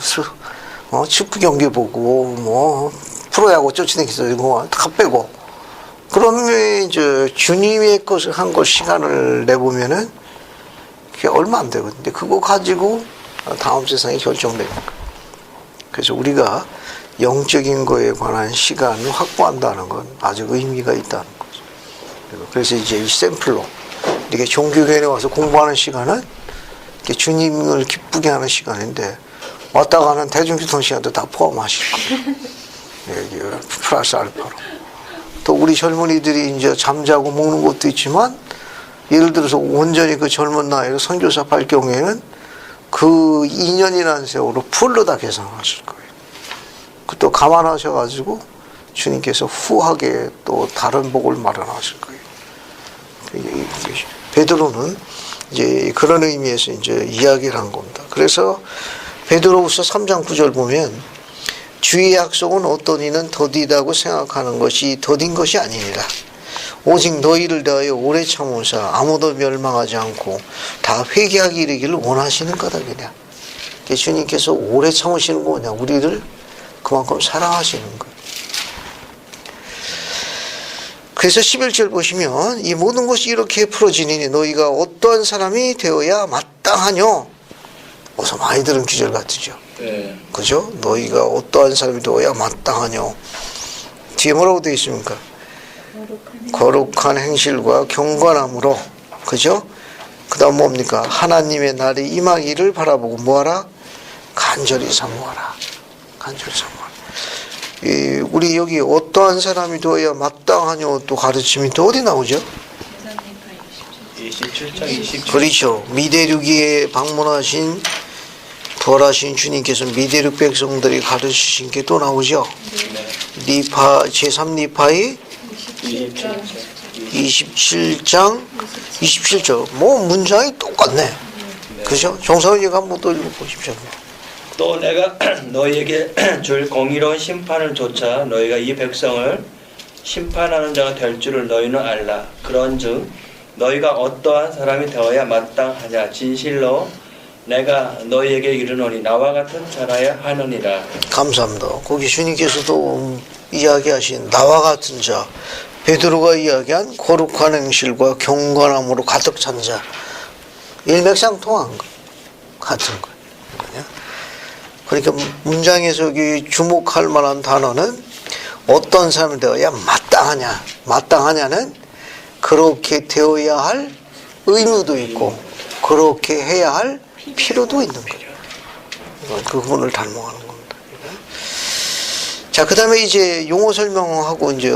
축구 경기 보고, 뭐 프로야구 쫓아다니면서 이런 거 다 빼고, 그러면 이제 주님의 것을 한 것 시간을 내보면은 그게 얼마 안 되거든요. 그거 가지고 다음 세상이 결정되는 거예요. 그래서 우리가 영적인 거에 관한 시간을 확보한다는 건 아주 의미가 있다는 거죠. 그래서 이제 이 샘플로 이렇게 종교교회에 와서 공부하는 시간은 주님을 기쁘게 하는 시간인데, 왔다 가는 대중교통 시간도 다 포함하실 거예요. 플러스 알파로. 또 우리 젊은이들이 이제 잠자고 먹는 것도 있지만, 예를 들어서 온전히 그 젊은 나이로 선교사 할 경우에는 그 2년이라는 세월로 풀로 다 계산하실 거예요. 또 감안하셔가지고 주님께서 후하게 또 다른 복을 마련하실 거예요. 베드로는 이제 그런 의미에서 이제 이야기를 한 겁니다. 그래서 베드로후서 3장 9절 보면, 주의 약속은 어떤 이는 더디다고 생각하는 것이 더딘 것이 아니니라. 오직 너희를 대하여 오래 참으사 아무도 멸망하지 않고 다 회개하기 이르기를 원하시는 거다 그냥. 주님께서 오래 참으시는 거 뭐냐? 우리를 그만큼 사랑하시는 거예요. 그래서 11절 보시면, 이 모든 것이 이렇게 풀어지니 너희가 어떠한 사람이 되어야 마땅하뇨? 어서 많이 들은 구절 같으죠. 그죠? 너희가 어떠한 사람이 되어야 마땅하뇨? 뒤에 뭐라고 되어 있습니까? 거룩한 행실과 경건함으로. 그죠? 그 다음 뭡니까? 하나님의 날이 임하기를 바라보고 뭐하라? 간절히 사모하라. 간절히 사모하라. 우리 여기 어떠한 사람이 되어야 마땅하뇨 또 가르침이 또 어디 나오죠? 27장 27절. 그렇죠. 미대륙에 방문하신 부활하신 주님께서 미대륙 백성들이 가르치신 게 또 나오죠. 니파 제3니파의 27장 27절. 뭐 문장이 똑같네. 그죠? 정사원이가 한번 또 읽어보십시오. 또 내가 너희에게 줄 공의로운 심판을 좇아 너희가 이 백성을 심판하는 자가 될 줄을 너희는 알라. 그런즉 너희가 어떠한 사람이 되어야 마땅하냐? 진실로 내가 너희에게 이르노니 나와 같은 자라야 하느니라. 감사합니다. 거기 주님께서도 이야기하신 나와 같은 자, 베드로가 이야기한 거룩한 행실과 경건함으로 가득 찬 자, 일맥상통한 거 같은 거예요. 그러니까 문장에서 여기 주목할 만한 단어는 어떤 사람이 되어야 마땅하냐. 마땅하냐는 그렇게 되어야 할 의무도 있고 그렇게 해야 할 필요도 있는 거예요. 그 부분을 닮아가는 겁니다. 자, 그 다음에 이제 용어 설명하고 이제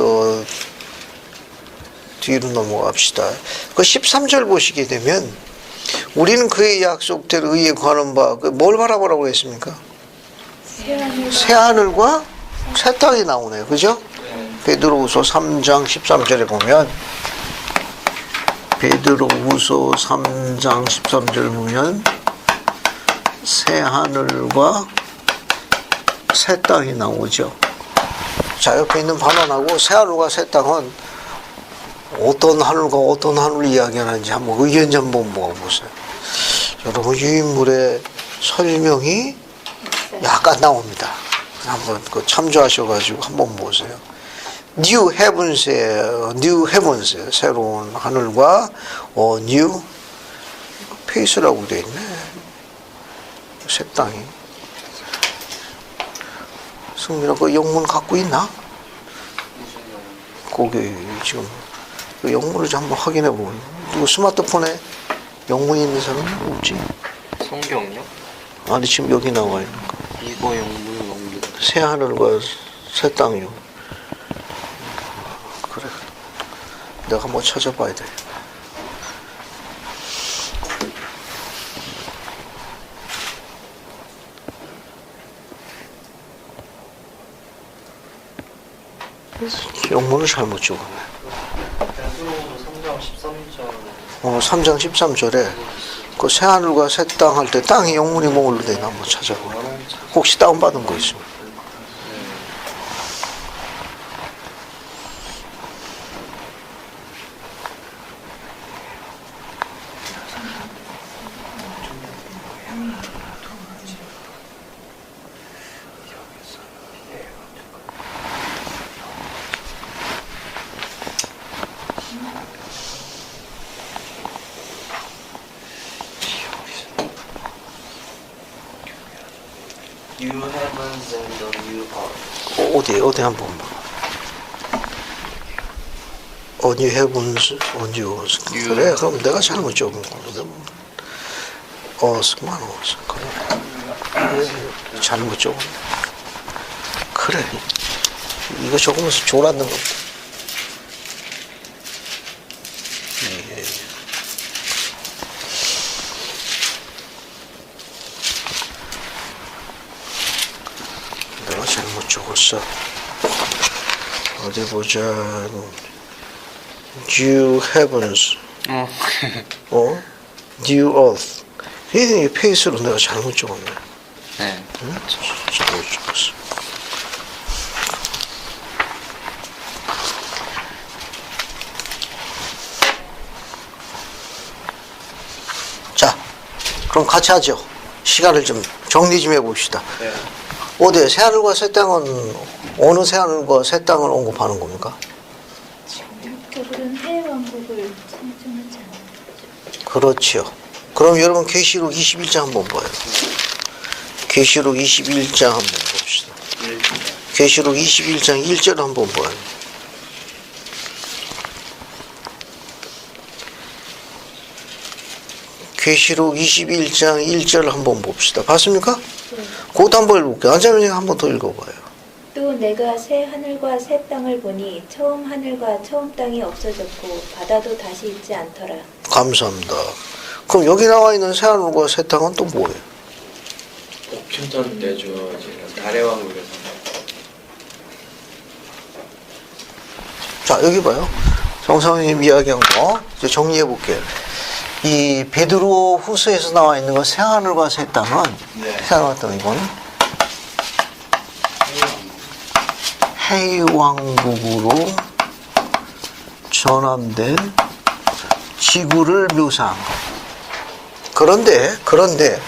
뒤로 넘어갑시다. 그 13절 보시게 되면, 우리는 그의 약속대로 의에 관한 바, 뭘 바라보라고 했습니까? 새하늘과 새 땅이 나오네요. 그죠? 베드로후서 3장 13절에 보면, 베드로후서 3장 13절 보면 새하늘과 새 땅이 나오죠. 자, 옆에 있는 반환하고 새하늘과 새 땅은 어떤 하늘과 어떤 하늘을 이야기하는지 한번 의견 좀 한번 모아보세요. 여러분, 유인물의 설명이 약간 나옵니다. 한번 그 참조하셔가지고 한번 보세요. New Heavens에 New Heavens 새로운 하늘과 New Face라고 돼 있네. 새 땅이. 승민아 그 영문 갖고 있나? 거기 지금 그 영문을 좀 한번 확인해 보면 누구 스마트폰에 영문이 있는 사람은 없지? 성경요? 아니 지금 여기 나와 있는 거. 이거 영문은 없는. 새 하늘과 새 땅이요. 그래. 내가 한번 찾아봐야 돼. 영문을 잘못 적었네. 베드로후서 3장 13절. 3장 13절에 그 새 하늘과 새 땅 할 때 땅이 영문이 뭘로 되나 한번 찾아봐. 혹시 다운받은 거 있으면. New heavens and the new earth. 어디 한번 봐. New heavens, new earth. 그래, 그럼 내가 잘못 적은 거거든. 어스만 어스. 그래. 잘못 적었네. 그래. 이거 적으면서 졸았는 거. 내가 잘못 적었어. 어디 보자. New heavens. New earth. 이 페이스로 내가 잘못 적었네. 네. 응? 잘못 적었어. 자, 그럼 같이 하죠. 시간을 좀 정리 좀 해봅시다. 네. 어디 새하늘과 새 땅은 어느 새하늘과 새 땅을 언급하는 겁니까? 지금적으로는 해왕국을 상징하지 않는 거죠. 그렇지요. 그럼 여러분 계시록 21장 한번 봐요. 계시록 21장 한번 봅시다. 계시록 21장 1절 한번 봐요. 계시록 21장 1절 한번 봅시다. 봤습니까? 그것도 한번 읽어볼게요. 안자면 한번 더 읽어봐요. 또 내가 새 하늘과 새 땅을 보니 처음 하늘과 처음 땅이 없어졌고 바다도 다시 있지 않더라. 감사합니다. 그럼 여기 나와 있는 새 하늘과 새 땅은 또 뭐예요? 복천전 때 주어지는 달의 왕국에서 자, 여기 봐요. 정사님 이야기한 거 이제 정리해 볼게요. 이 베드로 후서에서 나와 있는 거 새 하늘과 새 땅은 네. 새 하늘과 땅 이거는 해왕국으로 전환된 지구를 묘사한 거. 그런데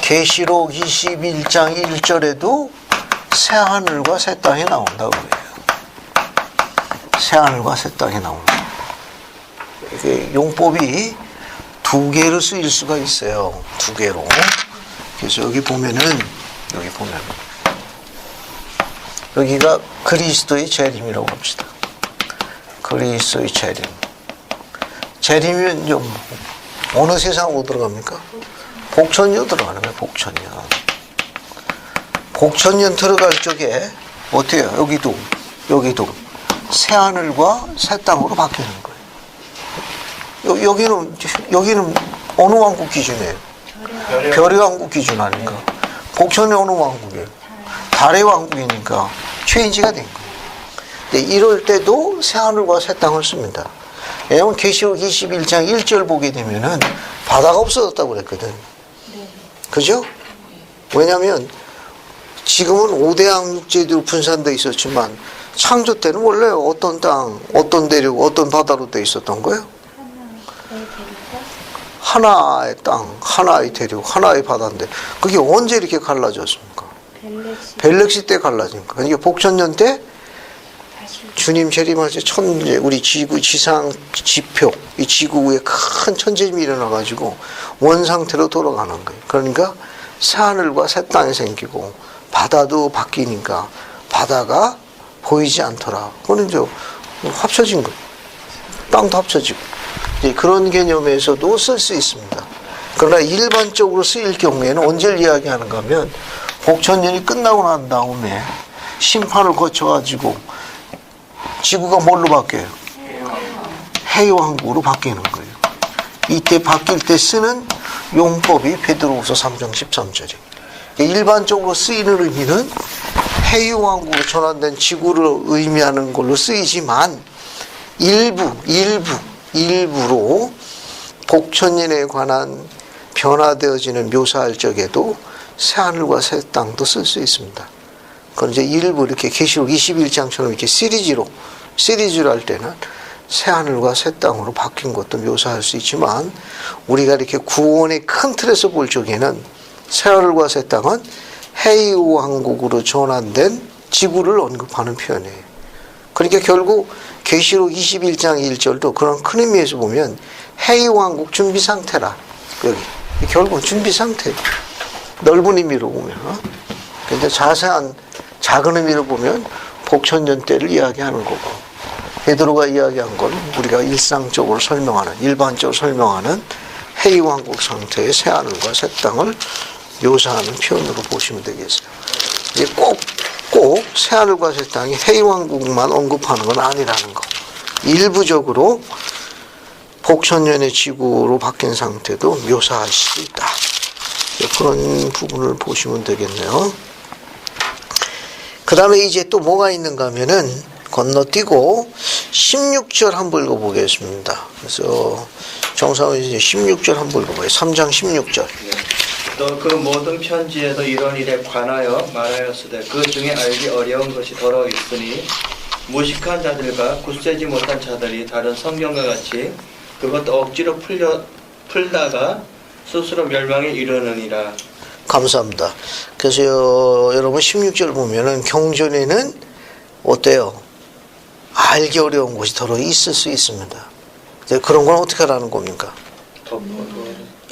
계시록 21장 1절에도 새 하늘과 새 땅이 나온다고 해요. 새 하늘과 새 땅이 나온다. 이게 용법이 두 개로 쓰일 수가 있어요. 두 개로. 그래서 여기 보면 여기가 그리스도의 재림이라고 합시다. 그리스도의 재림. 재림이면 좀 어느 세상으로 들어갑니까? 복천년 들어가는 거예요. 복천년 들어갈 적에 어떻게 해요? 여기도 새 하늘과 새 땅으로 바뀌는 거예요. 여기는 어느 왕국 기준이에요? 별의 왕국 기준 아닌가? 복천이 어느 왕국이에요? 달의 왕국이니까 체인지가 된 거예요. 근데 이럴 때도 새 하늘과 새 땅을 씁니다. 왜냐하면 계시록 21장 1절 보게 되면은 바다가 없어졌다고 그랬거든. 그죠? 왜냐하면 지금은 5대양 육지로 분산되어 있었지만 창조 때는 원래 어떤 땅, 어떤 대륙, 어떤 바다로 되어 있었던 거예요? 하나의 땅, 하나의 대륙, 하나의 바다인데 그게 언제 이렇게 갈라졌습니까? 벨렉시 때 갈라진 거. 그러니까 복천년 때 주님 재림하실 천재, 우리 지구 지상 지표, 이 지구에 큰 천재임이 일어나가지고 원 상태로 돌아가는 거예요. 그러니까 새 하늘과 새 땅이 생기고 바다도 바뀌니까 바다가 보이지 않더라. 그건 이제 합쳐진 거예요. 땅도 합쳐지고. 이제 그런 개념에서도 쓸 수 있습니다. 그러나 일반적으로 쓰일 경우에는 언제를 이야기하는가 하면 복천년이 끝나고 난 다음에 심판을 거쳐가지고 지구가 뭘로 바뀌어요? 해왕국으로 바뀌는 거예요. 이때 바뀔 때 쓰는 용법이 베드로후서 3장 13절이에요. 일반적으로 쓰이는 의미는 해왕국으로 전환된 지구를 의미하는 걸로 쓰이지만 일부로 복천년에 관한 변화되어지는 묘사할 적에도 새하늘과 새 땅도 쓸 수 있습니다. 그건 이제 일부 이렇게 계시록 21장처럼 이렇게 시리즈로 할 때는 새하늘과 새 땅으로 바뀐 것도 묘사할 수 있지만 우리가 이렇게 구원의 큰 틀에서 볼 적에는 새하늘과 새 땅은 해왕국으로 전환된 지구를 언급하는 표현이에요. 그러니까 결국 계시록 21장 1절도 그런 큰 의미에서 보면 해왕국 준비 상태라. 여기 결국 준비 상태. 넓은 의미로 보면. 근데 자세한 작은 의미로 보면 복천년 때를 이야기하는 거고 베드로가 이야기한 건 우리가 일상적으로 설명하는 일반적으로 설명하는 해왕국 상태의 새하늘과 새 땅을 묘사하는 표현으로 보시면 되겠어요. 이제 꼭 새하늘과 새 땅이 해왕국만 언급하는 건 아니라는 거. 일부적으로 복천년의 지구로 바뀐 상태도 묘사할 수 있다. 그런 부분을 보시면 되겠네요. 그 다음에 이제 또 뭐가 있는가 하면은 건너뛰고 16절 한번 읽어보겠습니다. 그래서 정상은 이제 16절 한번 읽어봐요. 3장 16절. 또 그 모든 편지에도 이런 일에 관하여 말하였으되 그 중에 알기 어려운 것이 더러 있으니 무식한 자들과 굳세지 못한 자들이 다른 성경과 같이 그것도 억지로 풀다가 스스로 멸망에 이르느니라. 감사합니다. 그래서 여러분 16절 보면은 경전에는 어때요? 알기 어려운 것이 더러 있을 수 있습니다. 그런 건 어떻게 하라는 겁니까?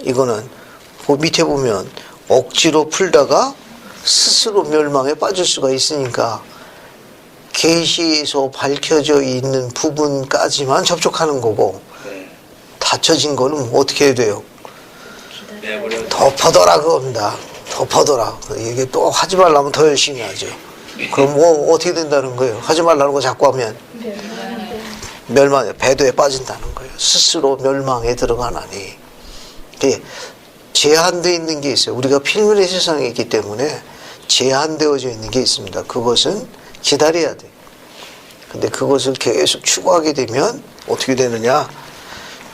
이거는 그 밑에 보면 억지로 풀다가 스스로 멸망에 빠질 수가 있으니까 계시에서 밝혀져 있는 부분까지만 접촉하는 거고 닫혀진 거는 어떻게 해야 돼요? 덮어둬라 그겁니다. 덮어둬라. 이게 또 하지 말라면 더 열심히 하죠. 그럼 뭐 어떻게 된다는 거예요? 하지 말라는 거 자꾸 하면 멸망에 배도에 빠진다는 거예요. 스스로 멸망에 들어가나니. 제한되어 있는 게 있어요. 우리가 필면의 세상에 있기 때문에 제한되어져 있는 게 있습니다. 그것은 기다려야 돼. 근데 그것을 계속 추구하게 되면 어떻게 되느냐?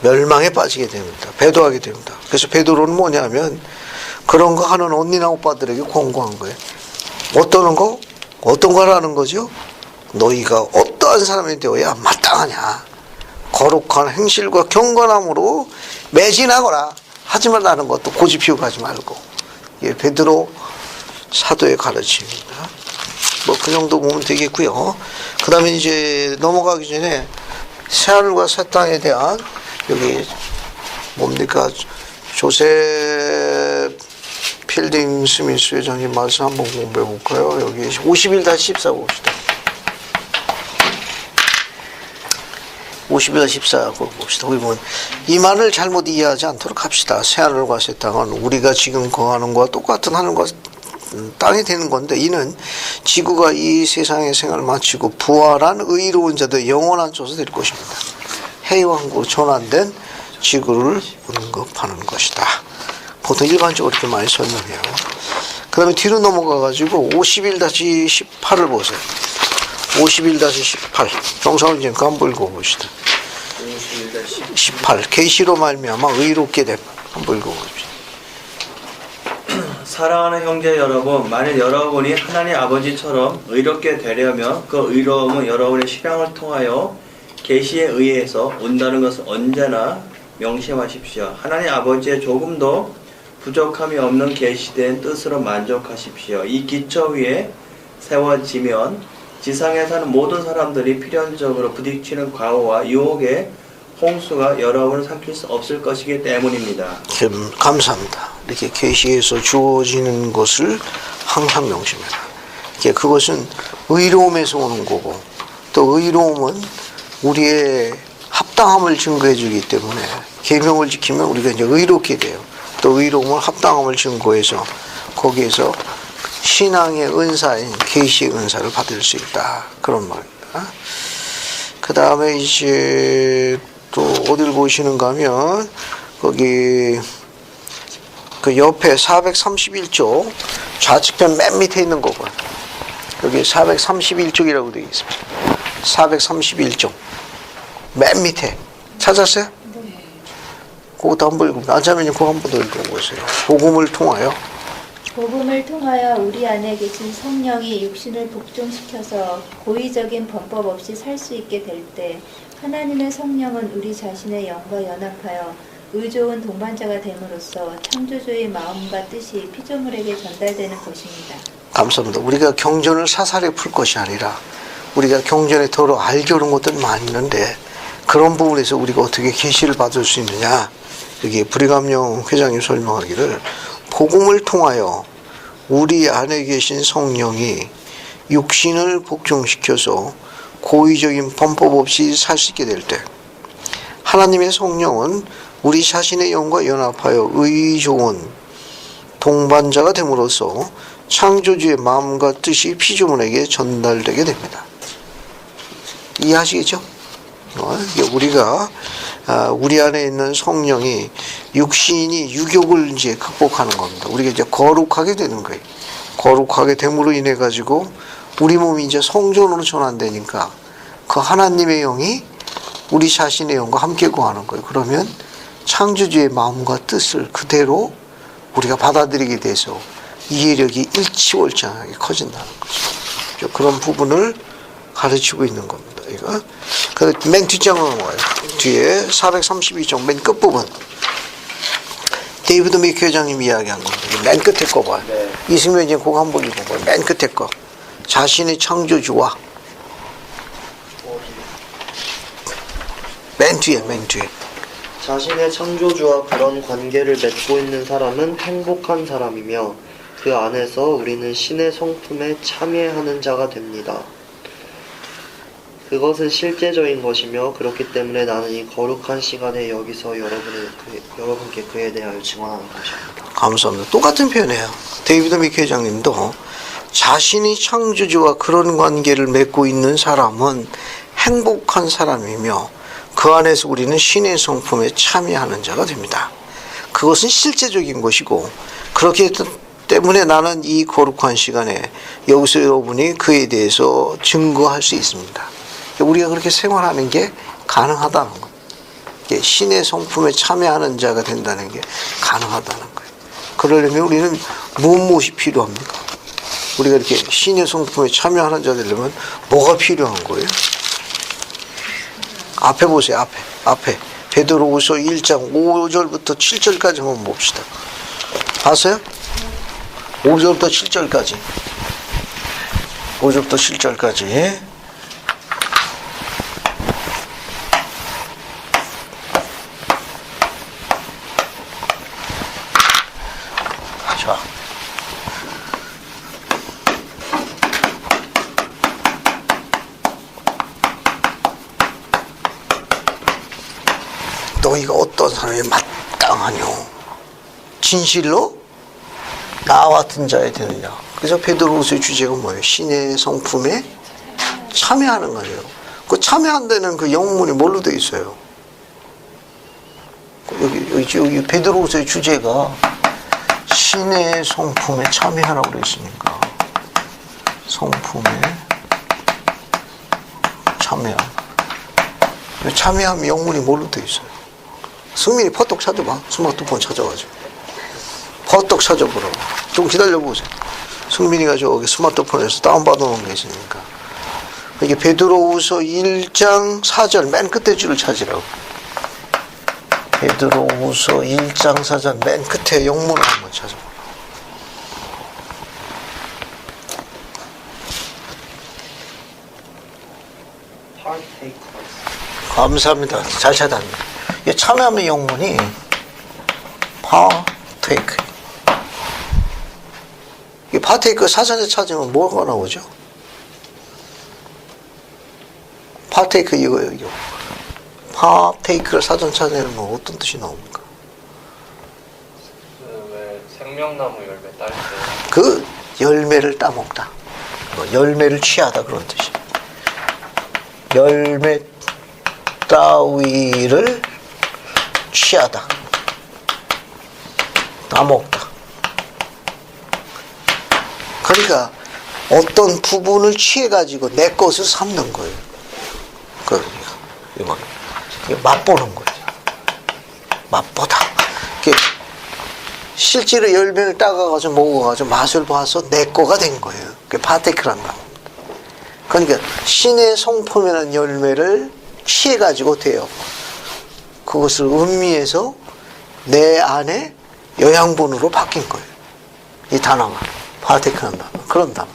멸망에 빠지게 됩니다. 배도하게 됩니다. 그래서 베드로는 뭐냐면 그런 거 하는 언니나 오빠들에게 권고한 거예요. 어떤 거라는 거죠? 너희가 어떠한 사람이 되어야 마땅하냐? 거룩한 행실과 경건함으로 매진하거라. 하지 말라는 것도 고집 피우고 하지 말고. 예, 베드로 사도의 가르침입니다. 뭐 그 정도 보면 되겠고요. 그 다음에 이제 넘어가기 전에 새하늘과 새 땅에 대한 여기 뭡니까? 조셉 필딩 스미스 회장님 말씀 한번 공부해 볼까요? 여기 51-14 봅시다. 51-14 봅시다. 우리 보면 이 말을 잘못 이해하지 않도록 합시다. 새하늘과 새 땅은 우리가 지금 거하는 것과 똑같은 하늘과 땅이 되는 건데 이는 지구가 이 세상의 생활을 마치고 부활한 의로운 자들 영원한 조서 될 것입니다. 해왕국으로 전환된 지구를 언급하는 것이다. 보통 일반적으로 이렇게 많이 설명해요. 그 다음에 뒤로 넘어가가지고 51-18을 보세요. 51-18 정상훈 지금 한번 읽어봅시다. 18 계시로 말미암아 의롭게 됨 한번 읽어봅시다. 사랑하는 형제 여러분, 만일 여러분이 하나님 아버지처럼 의롭게 되려면 그 의로움은 여러분의 신앙을 통하여 계시에 의해서 온다는 것을 언제나 명심하십시오. 하나님 아버지의 조금도 부족함이 없는 계시된 뜻으로 만족하십시오. 이 기초 위에 세워지면 지상에 사는 모든 사람들이 필연적으로 부딪히는 과오와 유혹에 홍수가 여러분을 삼킬 수 없을 것이기 때문입니다. 감사합니다. 이렇게 계시에서 주어지는 것을 항상 명심해라. 그것은 의로움에서 오는 거고, 또 의로움은 우리의 합당함을 증거해 주기 때문에 계명을 지키면 우리가 이제 의롭게 돼요. 또 의로움은 합당함을 증거해서 거기에서 신앙의 은사인 계시의 은사를 받을 수 있다. 그런 말입니다. 그 다음에 이제 또 어딜 보시는가 하면 거기 그 옆에 431쪽 좌측편 맨 밑에 있는 거고요. 여기 431쪽이라고 되어 있습니다. 431쪽 맨 밑에 찾았어요? 네. 그것도 한번 읽어보세요. 안자매님 그거 한 번 더 읽어보세요. 복음을 통하여 복음을 통하여 우리 안에 계신 성령이 육신을 복종시켜서 고의적인 범법 없이 살 수 있게 될 때 하나님의 성령은 우리 자신의 영과 연합하여 의좋은 동반자가 됨으로써 창조주의 마음과 뜻이 피조물에게 전달되는 것입니다. 감사합니다. 우리가 경전을 사사리 풀 것이 아니라 우리가 경전에 더러 알겨는 것들 많이 있는데 그런 부분에서 우리가 어떻게 계시를 받을 수 있느냐. 여기 불의감령 회장님 설명하기를 복음을 통하여 우리 안에 계신 성령이 육신을 복종시켜서 고의적인 범법 없이 살 수 있게 될 때 하나님의 성령은 우리 자신의 영과 연합하여 의 좋은 동반자가 됨으로써 창조주의 마음과 뜻이 피조물에게 전달되게 됩니다. 이해하시겠죠? 우리가 우리 안에 있는 성령이 육신이 유욕을 이제 극복하는 겁니다. 우리가 이제 거룩하게 되는 거예요. 거룩하게 됨으로 인해 가지고 우리 몸이 이제 성전으로 전환되니까 그 하나님의 영이 우리 자신의 영과 함께 거하는 거예요. 그러면 창조주의 마음과 뜻을 그대로 우리가 받아들이게 돼서 이해력이 일치월장하게 커진다는 거죠. 그런 부분을 가르치고 있는 겁니다. 이거. 맨 뒷장으로 와요. 뒤에 432쪽 맨 끝부분. 데이비드 미크 회장님이 이야기한 겁니다. 맨 끝에 거 봐요. 네. 이승면 이제 그거 한번 읽어봐요. 맨 끝에 거. 자신의 창조주와 맨 뒤에. 자신의 창조주와 그런 관계를 맺고 있는 사람은 행복한 사람이며 그 안에서 우리는 신의 성품에 참여하는 자가 됩니다. 그것은 실제적인 것이며 그렇기 때문에 나는 이 거룩한 시간에 여기서 여러분께 그에 대하여 증언하는 것입니다. 감사합니다. 똑같은 표현이에요. 데이비드 미크 회장님도 자신이 창조주와 그런 관계를 맺고 있는 사람은 행복한 사람이며 그 안에서 우리는 신의 성품에 참여하는 자가 됩니다. 그것은 실제적인 것이고 그렇기 때문에 나는 이 거룩한 시간에 여기서 여러분이 그에 대해서 증거할 수 있습니다. 우리가 그렇게 생활하는 게 가능하다는 거예요. 신의 성품에 참여하는 자가 된다는 게 가능하다는 거예요. 그러려면 우리는 무엇이 필요합니까? 우리가 이렇게 신의 성품에 참여하는 자 되려면 뭐가 필요한 거예요? 앞에 보세요. 앞에 베드로후서 1장 5절부터 7절까지 한번 봅시다. 봤어요? 5절부터 7절까지. 5절부터 7절까지. 자. 너희가 어떤 사람이 마땅하뇨? 진실로 나와 같은 자에 되느냐? 그래서 베드로후서의 주제가 뭐예요? 신의 성품에 참여하는 거예요. 그 참여한다는 그 영문이 뭘로 되어 있어요? 여기 베드로후서의 주제가 신의 성품에 참여하라고 그랬으니까 성품에 참여하면 영문이 뭘로 되어 있어요? 승민이 퍼뜩 찾아봐. 스마트폰 찾아가지고 퍼뜩 찾아보라고. 좀 기다려보세요. 승민이가 저기 스마트폰에서 다운받아 놓은 게 있으니까. 이게 베드로후서 1장 4절 맨 끝에 줄을 찾으라고. 베드로후서 1장 4절 맨 끝에 영문을 한번 찾아봐. partakers. 감사합니다. 잘 찾았네. 이 참여하면 영문이 partake. 이 partake 사전에 찾으면 뭐가 나오죠? partake 이거예요. 이거. partake를 사전 찾으면 어떤 뜻이 나옵니까? 왜 생명나무 열매 딸 때 그 열매를 따먹다. 열매를 취하다 그런 뜻이에요. 열매 따위를 취하다. 따먹다. 그러니까 어떤 부분을 취해가지고 내 것을 삼는 거예요. 그러니까 이거 맛보는 거죠. 맛보다. 실제로 열매를 따가가지고 먹어가지고 맛을 봐서 내 거가 된 거예요. 그게 파테크란 말. 그러니까 신의 성품이라는 열매를 취해가지고 돼요. 그것을 음미해서 내 안에 영양분으로 바뀐 거예요. 이 단어가 파테크란 단어. 그런 단어.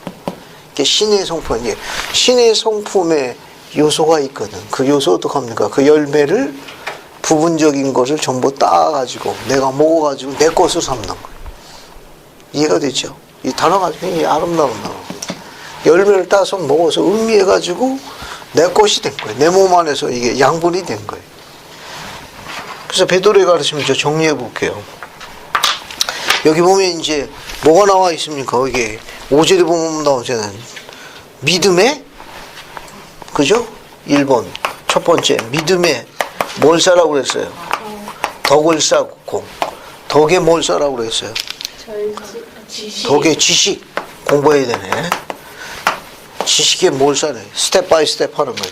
이게 신의 성품. 이게 신의 성품의 요소가 있거든. 그 요소 어떡합니까? 그 열매를 부분적인 것을 전부 따가지고 내가 먹어가지고 내 것을 삼는 거예요. 이해가 되죠? 이 단어가 굉장히 아름다운 단어. 열매를 따서 먹어서 음미해가지고 내 것이 된 거예요. 내 몸 안에서 이게 양분이 된 거예요. 그래서 베드로의 가르침을 저 정리해 볼게요. 여기 보면 이제 뭐가 나와 있습니까? 이게 5절에 보면 나오잖아요. 믿음의 그죠? 1번 첫 번째 믿음의 뭘 싸라고 그랬어요? 덕을 쌓고 덕에 뭘 싸라고 그랬어요? 덕의 지식 공부해야 되네. 지식에 뭘 싸네? 스텝 바이 스텝 하는 거예요.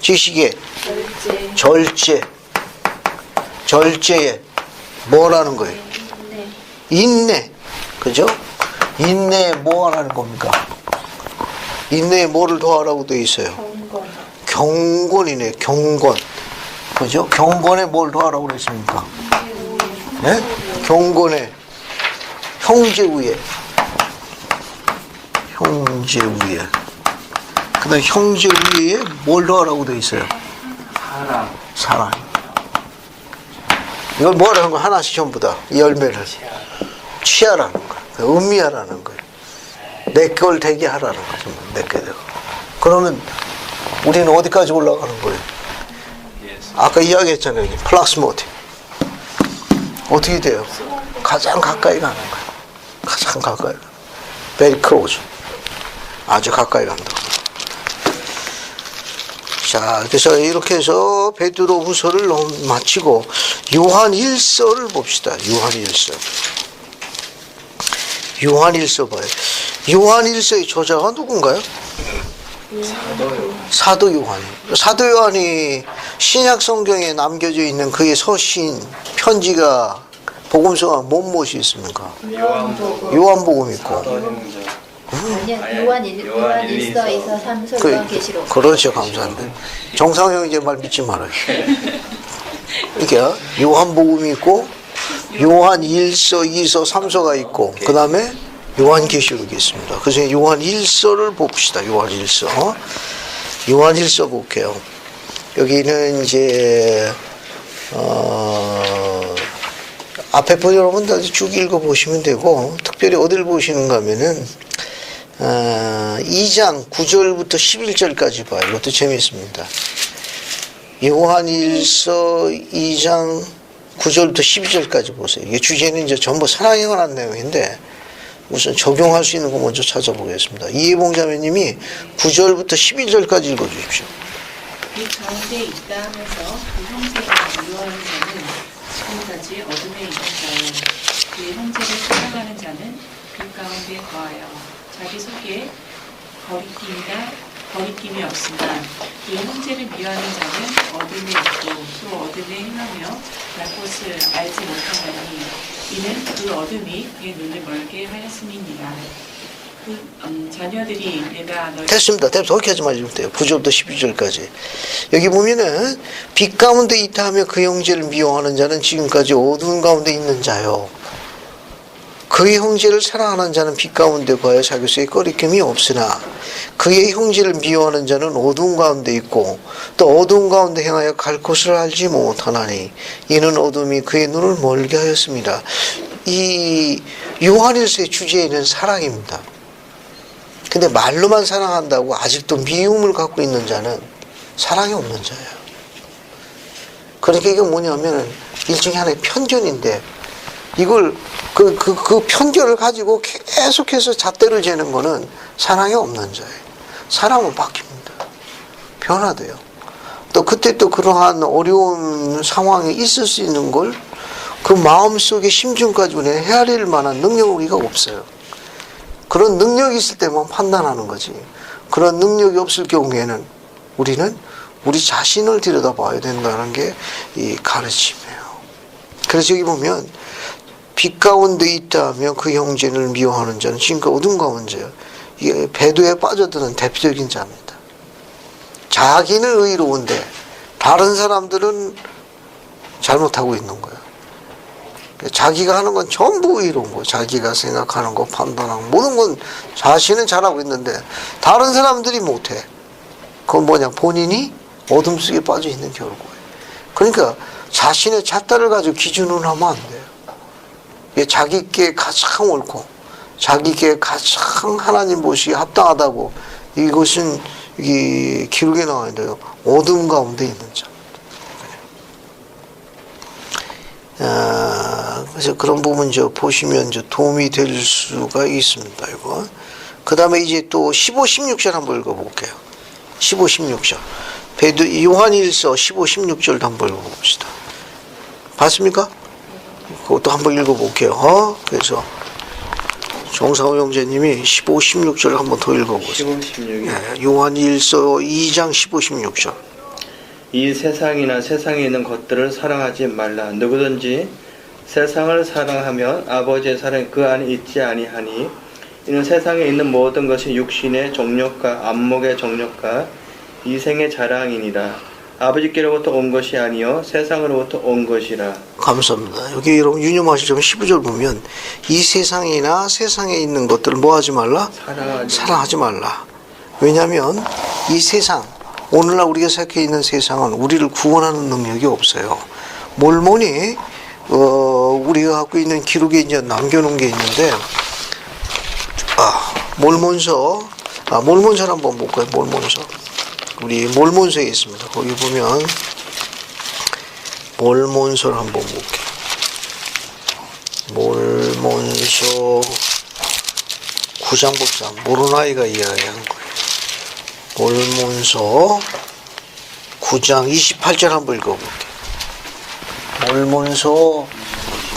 지식에 절제에 뭘 하는 거예요? 인내. 그죠? 인내에 뭐 하라는 겁니까? 인내에 뭐를 더하라고 되어 있어요? 경건이네. 경건. 그죠? 경건에 뭘 더하라고 그랬습니까? 네? 경건에 형제우애. 형제우애. 그 다음에 형제우애에 뭘 더하라고 되어 있어요? 사랑. 이걸 뭐라는 거야? 하나씩 전부 다. 이 열매를 취하라는 거야. 음미하라는 거야. 내 걸 되게 하라는 거죠. 내게 되고. 그러면 우리는 어디까지 올라가는 거예요? 아까 이야기했잖아요. 플락스모티. 어떻게 돼요? 가장 가까이 가는 거예요. 가장 가까이. Very close. 아주 가까이 간다고. 자, 그래서 이렇게 해서 베드로 후서를 마치고 요한 1서를 봅시다. 요한 1서. 요한 1서 봐요. 요한 1서의 저자가 누군가요? 사도 요한이. 사도 요한이 신약 성경에 남겨져 있는 그의 서신, 편지가, 복음서가 무엇이 있습니까? 요한복음 있고. 아니야, 요한 1서, 2서, 3서, 요한계시록. 그렇죠. 감사합니다. 정상형 이제 말 믿지 말아요. 이게 요한복음이 있고 요한 1서, 2서, 3서가 있고 그 다음에 요한계시록이 있습니다. 그래서 요한 1서를 봅시다. 요한 1서. 요한 1서 볼게요. 여기는 이제 앞에 여러분들 쭉 읽어보시면 되고 특별히 어딜 보시는가 하면은 2장 9절부터 11절까지 봐요. 이것도 재미있습니다. 요한 1서 2장 9절부터 12절까지 보세요. 이게 주제는 이제 전부 사랑에 관한 내용인데 우선 적용할 수 있는 거 먼저 찾아보겠습니다. 이해봉 자매님이 9절부터 12절까지 읽어주십시오. 이 가운데 있다 하면서 그 형제가 미워하는 자는 지금까지 어둠에 있는 자요. 그의 형제를 사랑하는 자는 그 가운데 거하여 자기 속에 거리낌이 없으나 그 형제를 미워하는 자는 어둠에 있고 또 어둠에 행하며 날 곳을 알지 못하나니 이는 그 어둠이 그의 눈을 멀게 하였음이니라. 자녀들이 내가 너희 됐습니다. 그렇게 하지 마시면 돼요. 9절부터 12절까지. 여기 보면은 빛 가운데 있다 하며 그 형제를 미워하는 자는 지금까지 어두운 가운데 있는 자요. 그의 형제를 사랑하는 자는 빛 가운데 거하여 자기소에 거리낌이 없으나 그의 형제를 미워하는 자는 어두운 가운데 있고 또 어두운 가운데 행하여 갈 곳을 알지 못하나니 이는 어둠이 그의 눈을 멀게 하였습니다. 이 요한일서의 주제는 사랑입니다. 근데 말로만 사랑한다고 아직도 미움을 갖고 있는 자는 사랑이 없는 자예요. 그러니까 이게 뭐냐면은 일종의 하나의 편견인데 이걸 그 편견을 가지고 계속해서 잣대를 재는 거는 사랑이 없는 자예요. 사람은 바뀝니다. 변화돼요. 또 그때 또 그러한 어려운 상황이 있을 수 있는 걸 그 마음속의 심중까지 우리는 헤아릴 만한 능력이 우리가 없어요. 그런 능력이 있을 때만 판단하는 거지. 그런 능력이 없을 경우에는 우리는 우리 자신을 들여다봐야 된다는 게 이 가르침이에요. 그래서 여기 보면 빛 가운데 있다면 그 형제를 미워하는 자는 지금까지 어둠 가운데요. 이게 배도에 빠져드는 대표적인 자입니다. 자기는 의로운데 다른 사람들은 잘못하고 있는 거예요. 자기가 하는 건 전부 의로운 거예요. 자기가 생각하는 거, 판단하고 모든 건 자신은 잘하고 있는데 다른 사람들이 못해. 그건 뭐냐? 본인이 어둠 속에 빠져 있는 결과예요. 그러니까 자신의 잣대를 가지고 기준을 하면 안 돼요. 이게 자기께 가장 옳고 자기께 가장 하나님 보시기에 합당하다고 이것은 이 기록에 나와 있는데요. 어둠 가운데 있는 자. 그래서 그런 부분 보시면 도움이 될 수가 있습니다. 이거. 그 다음에 이제 또 15, 16절 한번 읽어볼게요. 15, 16절. 요한일서 15, 16절 한번 읽어봅시다. 봤습니까? 그것도 한번 읽어볼게요. 그래서 정상호 형제님이 15, 16절 한번 더 읽어보세요. 15, 16. 네, 요한일서 2장 15, 16절. 이 세상이나 세상에 있는 것들을 사랑하지 말라. 누구든지 세상을 사랑하면 아버지의 사랑이 그 안에 있지 아니하니 이는 세상에 있는 모든 것이 육신의 정욕과 안목의 정욕과 이생의 자랑이니라. 아버지께로부터 온 것이 아니요 세상으로부터 온 것이라. 감사합니다. 여기 여러분 유념하실 점 15절 보면 이 세상이나 세상에 있는 것들을 뭐 하지 말라? 사랑하지 말라. 왜냐하면 이 세상 오늘날 우리가 생각해 있는 세상은 우리를 구원하는 능력이 없어요. 몰몬이 우리가 갖고 있는 기록에 이제 남겨놓은 게 있는데 몰몬서를 한번 볼까요? 몰몬서 우리 몰몬서에 있습니다. 거기 보면 몰몬서를 한번 볼게요. 몰몬서 9장 봅시다. 모로나이가 이야기한 거예요. 몰몬서 9장 28절 한번 읽어볼게요. 몰몬서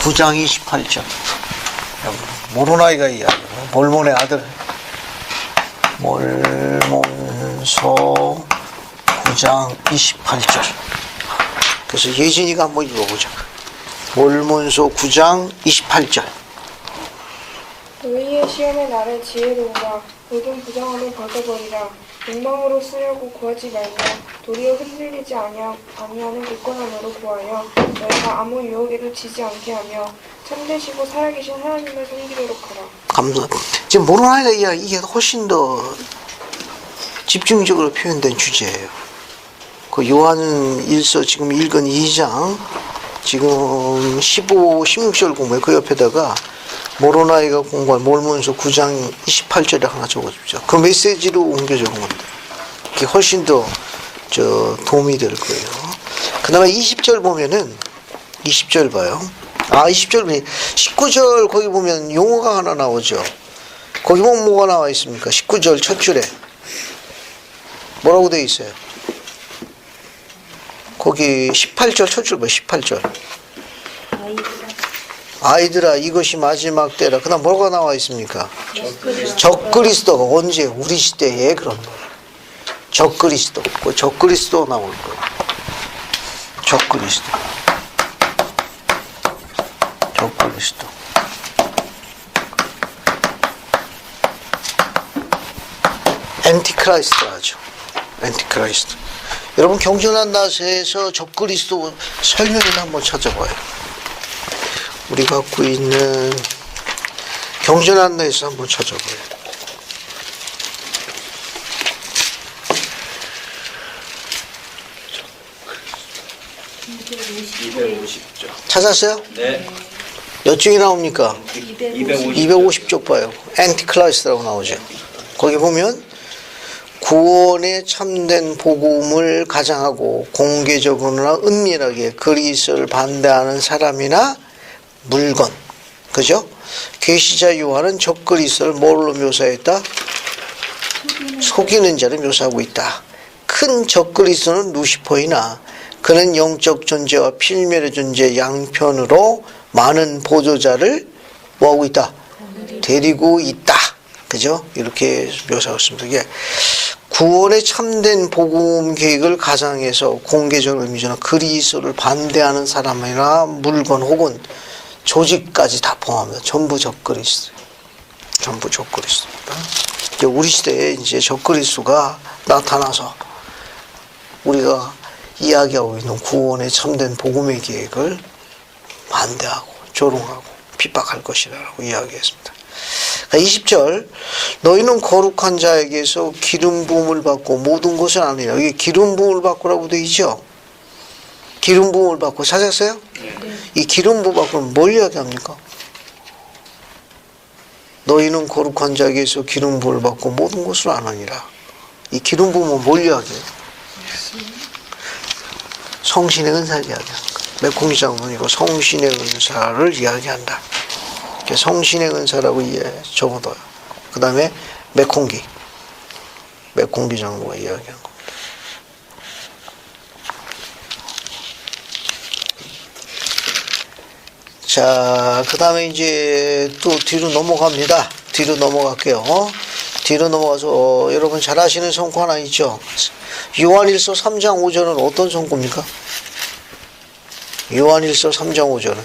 9장 28절. 모로나이가 이야기해요. 몰몬의 아들. 몰몬서 9장 28절. 그래서 예진이가 한번 읽어보자. 몰몬서 9장 28절. 너희의 시험의 날에 지혜로우라. 모든 부정함을 벗어버리라. 욕망으로 쓰려고 구하지 말며 도리어 흔들리지 아니하는 굳건함으로 구하여 너희가 아무 유혹에도 지지 않게 하며 참되시고 살아계신 하나님을 섬기도록 하라. 감사합니다. 지금 모로나이가 이야기 이게 훨씬 더 집중적으로 표현된 주제예요. 그 요한일서 지금 읽은 2장 지금 15, 16절 공부해 그 옆에다가 모로나이가 공부한 몰몬서 9장 28절에 하나 적어줍시다. 그 메시지로 옮겨 적은 건데 그게 훨씬 더 도움이 될 거예요. 그 다음에 20절 보면은 20절 봐요. 20절 19절 거기 보면 용어가 하나 나오죠. 거기 보면 뭐가 나와 있습니까? 19절 첫 줄에 뭐라고 되어 있어요? 거기 18절 첫 줄 봐요. 18절 아이들아 이것이 마지막 때라. 그 다음 뭐가 나와 있습니까? 적그리스도가 언제? 우리 시대에 그런 거예요. 적그리스도. 그 적그리스도 나올 거예요. 적그리스도. 적그리스도. 앤티크라이스트라 하죠. 앤티크라이스트. 여러분 경전한 나세에서 적그리스도 설명이나 한번 찾아봐요. 우리 갖고 있는 경전한 나에서 한번 찾아봐요. 250조. 찾았어요? 네. 몇 쪽이 나옵니까? 250. 250쪽 봐요. 앤티클라이스트라고 나오죠. 거기 보면 구원의 참된 복음을 가장하고 공개적으로나 은밀하게 그리스도를 반대하는 사람이나 물건, 그죠? 계시자 요한은 적그리스도를 뭘로 묘사했다? 속이는 자를 묘사하고 있다. 큰 적그리스도는 루시퍼이나 그는 영적 존재와 필멸의 존재 양편으로 많은 보조자를 뭐하고 있다? 데리고 있다. 그죠? 이렇게 묘사하고 있습니다. 이게 구원의 참된 복음 계획을 가장해서 공개적 의미잖아. 그리스도를 반대하는 사람이나 물건 혹은 조직까지 다 포함합니다. 전부 적그리스도. 전부 적그리스도입니다. 이제 우리 시대에 이제 적그리스도가 나타나서 우리가 이야기하고 있는 구원의 참된 복음의 계획을 반대하고 조롱하고 핍박할 것이라고 이야기했습니다. 20절 너희는 거룩한 자에게서 기름 부음을 받고 모든 것은 아니라 이게 기름 부음을 받고라고 되어 있죠. 기름 부음을 받고 찾았어요? 이 기름 부음 받고는 뭘 이야기합니까? 너희는 거룩한 자에게서 기름 부음을 받고 모든 것을 아느니라. 이 기름 부음은 뭘 이야기해요? 성신의 은사를 이야기합니다. 메콩이 장로이고 성신의 은사를 이야기한다. 성신의 은사라고 적어둬요. 그 다음에 메콩기 장로가 이야기한 겁니다. 자, 그 다음에 이제 또 뒤로 넘어갑니다. 뒤로 넘어갈게요. 뒤로 넘어가서 여러분 잘 아시는 성구 하나 있죠? 요한일서 3장 5절은 어떤 성구입니까? 요한일서 3장 5절은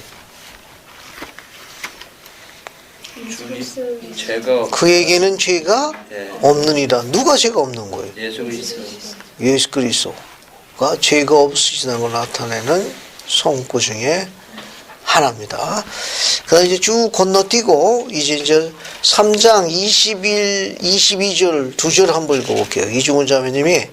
죄가 그에게는 죄가 없느니라. 누가 죄가 없는 거예요? 예수 그리스도. 예수 그리스도가 죄가 없으시다는 걸 나타내는 성구 중에 하나입니다. 그 다음에 이제 쭉 건너뛰고 이제 3장 22절 2절 한번 읽어볼게요. 이중훈 자매님이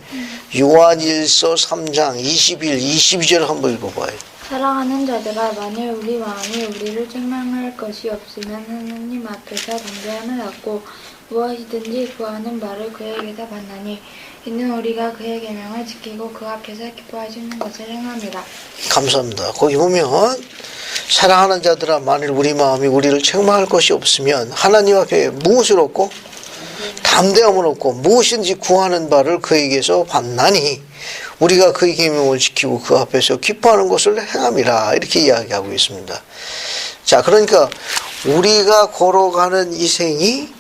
요한일서 3장 21, 22절 한번 읽어봐요. 사랑하는 자들아, 만일 우리 마음이 우리를 책망할 것이 없으면 하나님 앞에서 담대함을 얻고 무엇이든지 구하는 바를 그에게서 받나니 이는 우리가 그의 계명을 지키고 그 앞에서 기뻐하시는 것을 행함이라. 감사합니다. 거기 보면 사랑하는 자들아, 만일 우리 마음이 우리를 책망할 것이 없으면 하나님 앞에 무엇을 얻고 담대함을 얻고 무엇인지 구하는 바를 그에게서 받나니 우리가 그의 계명을 지키고 그 앞에서 기뻐하는 것을 행함이라. 이렇게 이야기하고 있습니다. 자, 그러니까 우리가 걸어가는 이 생이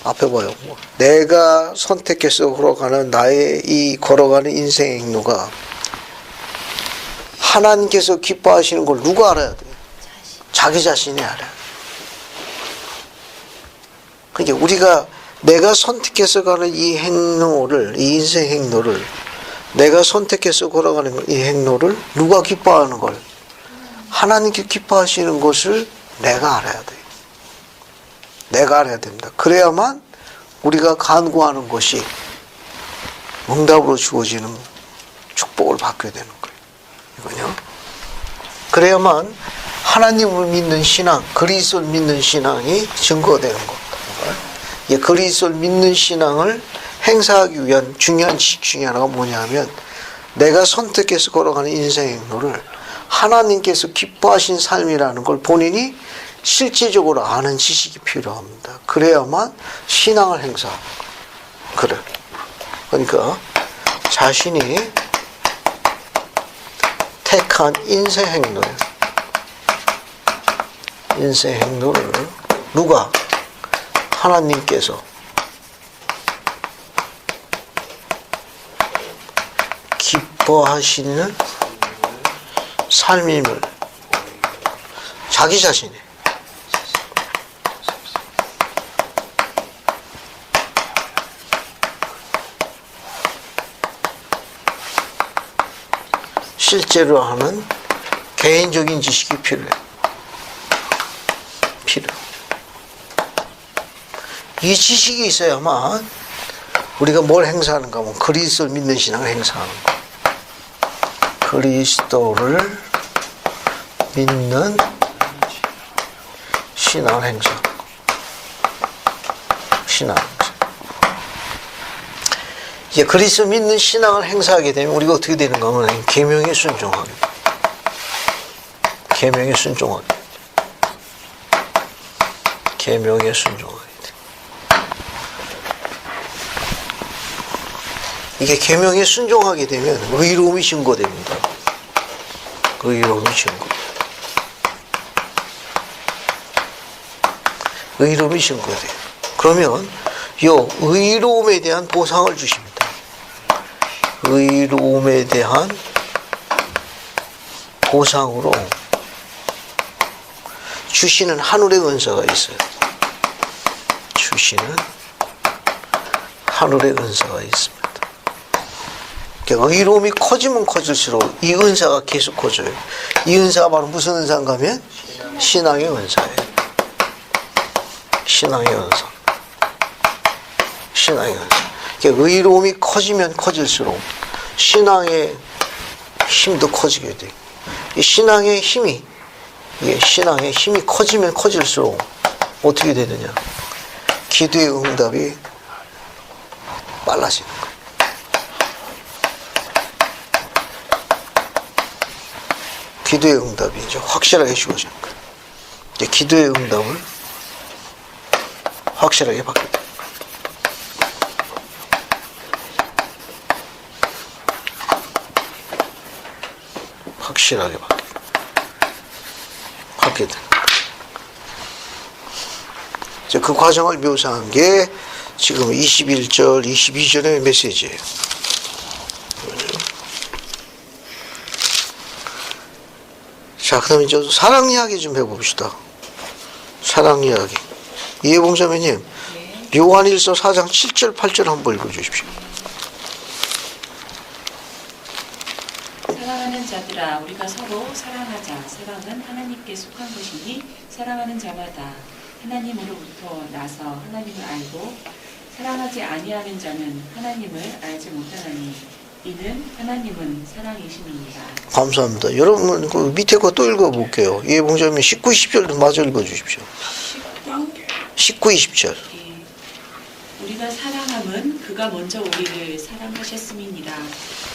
앞에 봐요. 내가 선택해서 걸어가는 나의 이 걸어가는 인생의 행로가 하나님께서 기뻐하시는 걸 누가 알아야 돼요? 자기 자신이 알아요. 그러니까 우리가 내가 선택해서 가는 이 행로를, 이 인생 행로를 내가 선택해서 걸어가는 이 행로를 누가 기뻐하는 걸? 하나님께 기뻐하시는 것을 내가 알아야 돼요. 내가 알아야 됩니다. 그래야만 우리가 간구하는 것이 응답으로 주어지는 축복을 받게 되는 거예요. 이거요. 그래야만 하나님을 믿는 신앙, 그리스도를 믿는 신앙이 증거되는 겁니다. 이 그리스도를 믿는 신앙을 행사하기 위한 중요한 지식 중에 하나가 뭐냐면 내가 선택해서 걸어가는 인생의 행로를 하나님께서 기뻐하신 삶이라는 걸 본인이 실질적으로 아는 지식이 필요합니다. 그래야만 신앙을 행사하는 거예요. 그래. 그러니까 자신이 택한 인생 행로예요. 인생 행로를 누가? 하나님께서 기뻐하시는 삶임을 자기 자신이 실제로 하는 개인적인 지식이 필요해요. 이 지식이 있어야만 우리가 뭘 행사하는가 하면 그리스도를 믿는 신앙을 행사하는 거. 그리스도를 믿는 신앙을 행사하는 거. 신앙. 이제 그리스도 믿는 신앙을 행사하게 되면 우리가 어떻게 되는가 하면 계명에 순종하게 돼. 계명에 순종하게 돼. 계명에 순종하게 돼. 이게 계명에 순종하게 되면 의로움이 증거됩니다. 의로움이 증거. 의로움이 증거돼요. 그러면 요 의로움에 대한 보상을 주십니다. 의로움에 대한 보상으로 주시는 하늘의 은사가 있어요. 주시는 하늘의 은사가 있습니다. 그러니까 의로움이 커지면 커질수록 이 은사가 계속 커져요. 이 은사가 바로 무슨 은사인가 하면 신앙의 은사예요. 신앙의 은사. 신앙의 은사. 그러니까 의로움이 커지면 커질수록 신앙의 힘도 커지게 돼요. 이 신앙의 힘이 커지면 커질수록 어떻게 되느냐? 기도의 응답이 빨라지는 거예요. 기도의 응답이 이제 확실하게 주어지는 거예요. 이제 기도의 응답을 확실하게 받게 돼요. 확실하게 받게 돼요. 이제 그 과정을 묘사한 게 지금 21절, 22절의 메시지예요. 자, 그 다음에 이제 사랑 이야기 좀 해봅시다. 사랑 이야기. 이해봉자매님, 네. 요한일서 4장 7절, 8절 한번 읽어주십시오. 사랑하는 자들아, 우리가 서로 사랑하자. 사랑은 하나님께 속한 것이니 사랑하는 자마다 하나님으로부터 나서 하나님을 알고 사랑하지 아니하는 자는 하나님을 알지 못하나니 이는 하나님은 사랑이심입니다. 감사합니다. 여러분, 그 밑에 거 또 읽어볼게요. 이해봉자매님 19, 20절 마저 읽어주십시오. 19, 20절. 예. 우리가 사랑함은 그가 먼저 우리를 사랑하셨음이니라.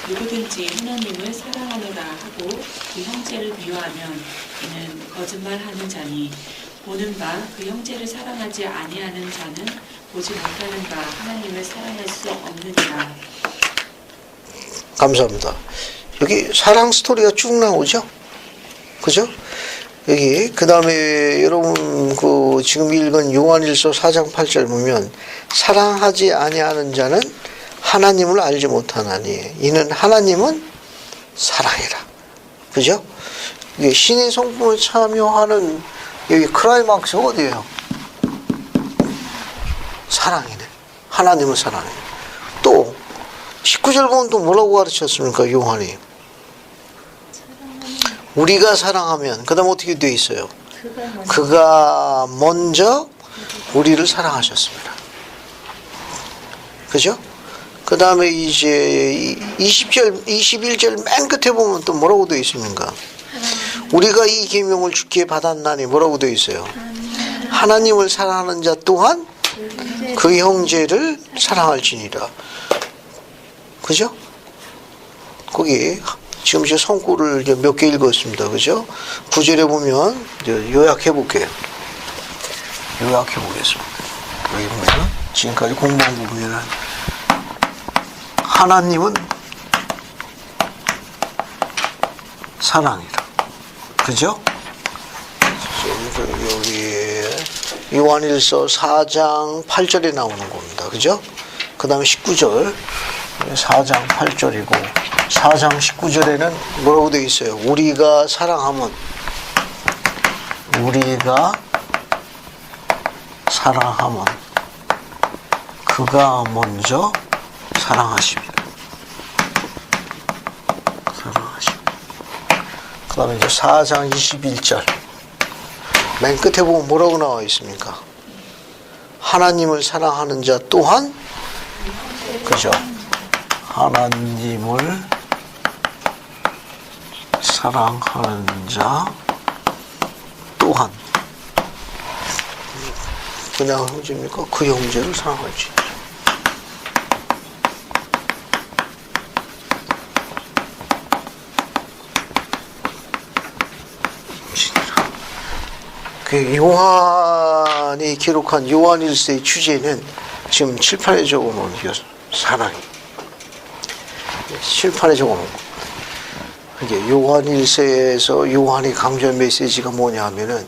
누구든지 하나님을 사랑하노라 하고 그 형제를 미워하면 이는 거짓말하는 자니 보는 바 그 형제를 사랑하지 아니하는 자는 보지 못하는 바 하나님을 사랑할 수 없느니라. 감사합니다. 여기 사랑 스토리가 쭉 나오죠? 그죠? 여기 그 다음에 여러분 그 지금 읽은 요한일서 4장 8절 보면 사랑하지 아니하는 자는 하나님을 알지 못하나니 이는 하나님은 사랑이라. 그죠? 이게 신의 성품을 참여하는 여기 클라이막스가 어디예요? 사랑이네. 하나님은 사랑해. 또 19절 보면 또 뭐라고 가르쳤습니까? 요한이. 우리가 사랑하면 그 다음 어떻게 되어 있어요? 그가 먼저 우리를 사랑하셨습니다. 그죠? 그 다음에 이제 20절, 21절 맨 끝에 보면 또 뭐라고 되어 있습니까? 우리가 이 계명을 주께 받았나니 뭐라고 되어 있어요? 하나님을 사랑하는 자 또한 그 형제를 사랑할지니라. 그죠? 거기 지금 제 성구를 몇 개 읽었습니다. 그죠? 9절에 보면 요약해 볼게요. 요약해 보겠습니다. 여기 보면 지금까지 공부한 부분에는 하나님은 사랑이다. 그죠? 여기 요한일서 4장 8절에 나오는 겁니다. 그죠? 그 다음에 19절 4장 8절이고 4장 19절에는 뭐라고 되어 있어요? 우리가 사랑하면 그가 먼저 사랑하십니다. 그 다음에 이제 4장 21절. 맨 끝에 보면 뭐라고 나와 있습니까? 하나님을 사랑하는 자 또한, 그죠? 하나님을 사랑하는 자 또한. 그냥 형제입니까? 그 형제를 사랑하지. 그 요한이 기록한 요한일서의 주제는 지금 칠판에 적어놓은 사랑이. 칠판에 적어놓은 거. 이게 요한일서에서 요한이 강조한 메시지가 뭐냐 하면은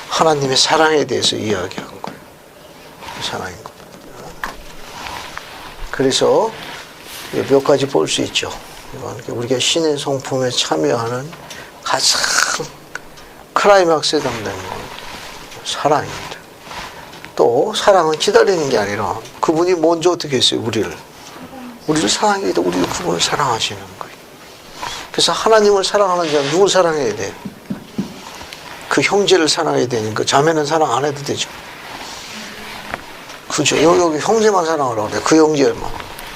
하나님의 사랑에 대해서 이야기한 거예요. 사랑인 겁니다. 그래서 몇 가지 볼 수 있죠. 우리가 신의 성품에 참여하는 가장 클라이막스에 담는 건 사랑입니다. 또 사랑은 기다리는 게 아니라 그분이 먼저 어떻게 했어요? 우리를 사랑하기 위해 우리도 그분을 사랑하시는 거예요. 그래서 하나님을 사랑하는 자는 누굴 사랑해야 돼요? 그 형제를 사랑해야 되니까 자매는 사랑 안 해도 되죠. 그죠? 여기 형제만 사랑하라고 그래. 그 형제만.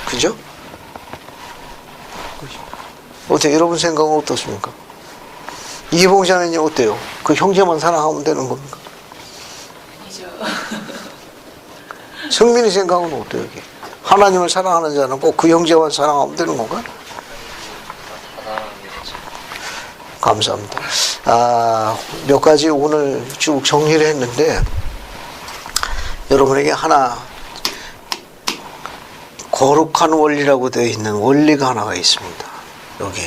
그죠? 어때요? 여러분 생각은 어떻습니까? 이봉자매님 어때요? 그 형제만 사랑하면 되는 겁니까? 아니죠. 성민이 생각은 어때요? 여기? 하나님을 사랑하는 자는 꼭 그 형제만 사랑하면 되는 건가? 사랑하는 게 되죠. 감사합니다. 몇 가지 오늘 쭉 정리를 했는데 여러분에게 하나 거룩한 원리라고 되어 있는 원리가 하나가 있습니다. 여기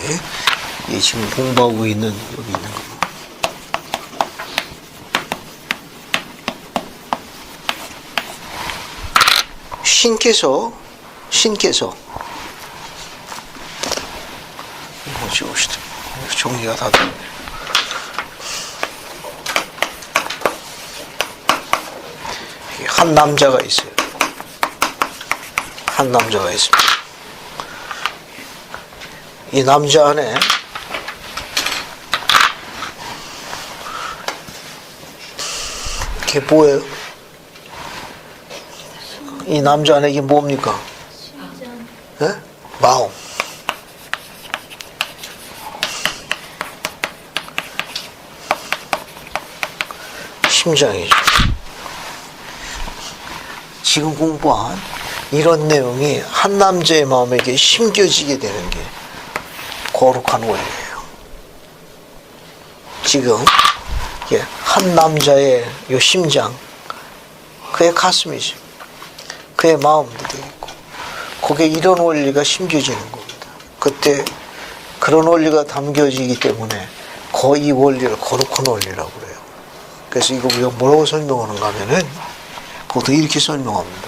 이 지금 공부하고 있는 여기 있는 겁니다. 신께서 뭐지 봅시다. 정리가 다 돼. 한 남자가 있어요. 한 남자가 있습니다. 이 남자 안에 이게 뭐예요? 이 남자 안에 이게 뭡니까? 네? 마음. 심장이죠. 지금 공부한 이런 내용이 한 남자의 마음에게 심겨지게 되는 게 거룩한 원리예요. 지금 한 남자의 요 심장, 그의 가슴이지, 그의 마음도 되겠고, 거기에 이런 원리가 심겨지는 겁니다. 그때 그런 원리가 담겨지기 때문에 이 원리를 거룩한 원리라고 그래요. 그래서 이거 우리가 뭐라고 설명하는가 하면은 보통 이렇게 설명합니다.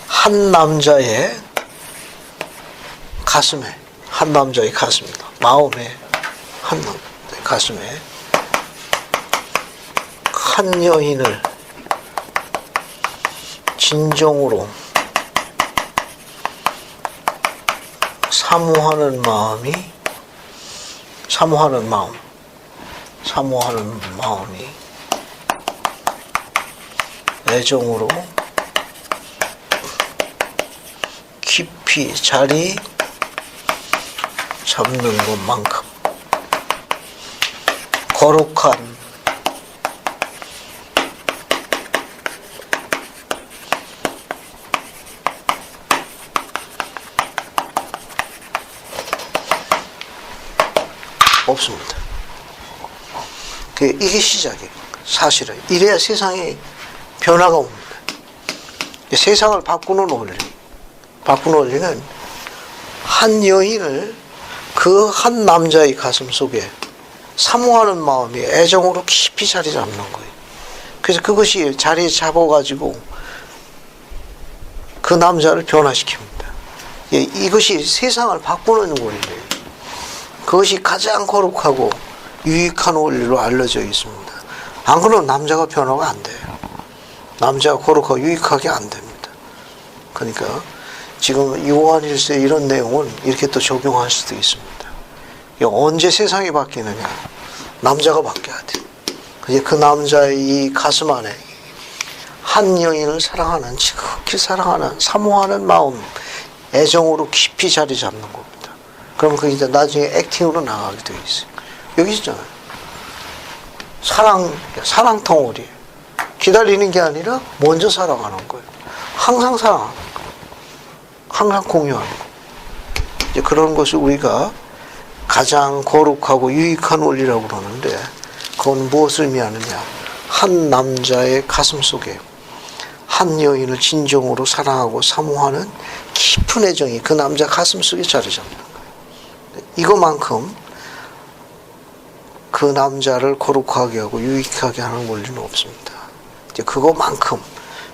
한 남자의 가슴에, 한 남자의 가슴이다. 마음에, 한 남자의 가슴에 한 여인을 진정으로 사모하는 마음이 애정으로 깊이 자리 잡는 것만큼 거룩한 없습니다. 이게 시작이에요. 사실은 이래야 세상에 변화가 옵니다. 세상을 바꾸는 원리는 한 여인을 그 한 남자의 가슴 속에 사모하는 마음이 애정으로 깊이 자리 잡는 거예요. 그래서 그것이 자리에 잡아가지고 그 남자를 변화시킵니다. 이것이 세상을 바꾸는 원리예요. 그것이 가장 거룩하고 유익한 원리로 알려져 있습니다. 안 그러면 남자가 변화가 안 돼요. 남자가 거룩하고 유익하게 안 됩니다. 그러니까 지금 요한일서 이런 내용을 이렇게 또 적용할 수도 있습니다. 언제 세상이 바뀌느냐? 남자가 바뀌어야 돼. 이제 그 남자의 이 가슴 안에 한 여인을 사랑하는, 지극히 사랑하는, 사모하는 마음, 애정으로 깊이 자리 잡는 겁니다. 그럼 그게 이제 나중에 액팅으로 나가게 되어 있어요. 여기 있잖아요. 사랑 덩어리. 기다리는 게 아니라 먼저 사랑하는 거예요. 항상 사랑하는 거예요. 항상 공유하는 거예요. 이제 그런 것을 우리가 가장 거룩하고 유익한 원리라고 그러는데, 그건 무엇을 의미하느냐? 한 남자의 가슴 속에 한 여인을 진정으로 사랑하고 사모하는 깊은 애정이 그 남자 가슴 속에 자리 잡는 거예요. 이거만큼 그 남자를 거룩하게 하고 유익하게 하는 원리는 없습니다. 이제 그거만큼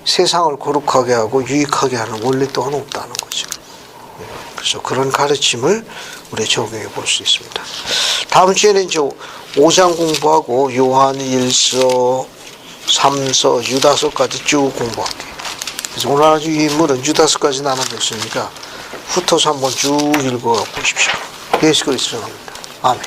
세상을 거룩하게 하고 유익하게 하는 원리 또한 없다는 거죠. 그래서 그런 가르침을 우리 적용해 볼 수 있습니다. 다음 주에는 이제 5장 공부하고 요한 1서, 3서, 유다서까지 쭉 공부할게요. 그래서 오늘 아주 이 인물은 유다서까지 나눠줬으니까 훑어서 한번 쭉 읽어 보십시오. 예수 그리스도입니다. 아멘.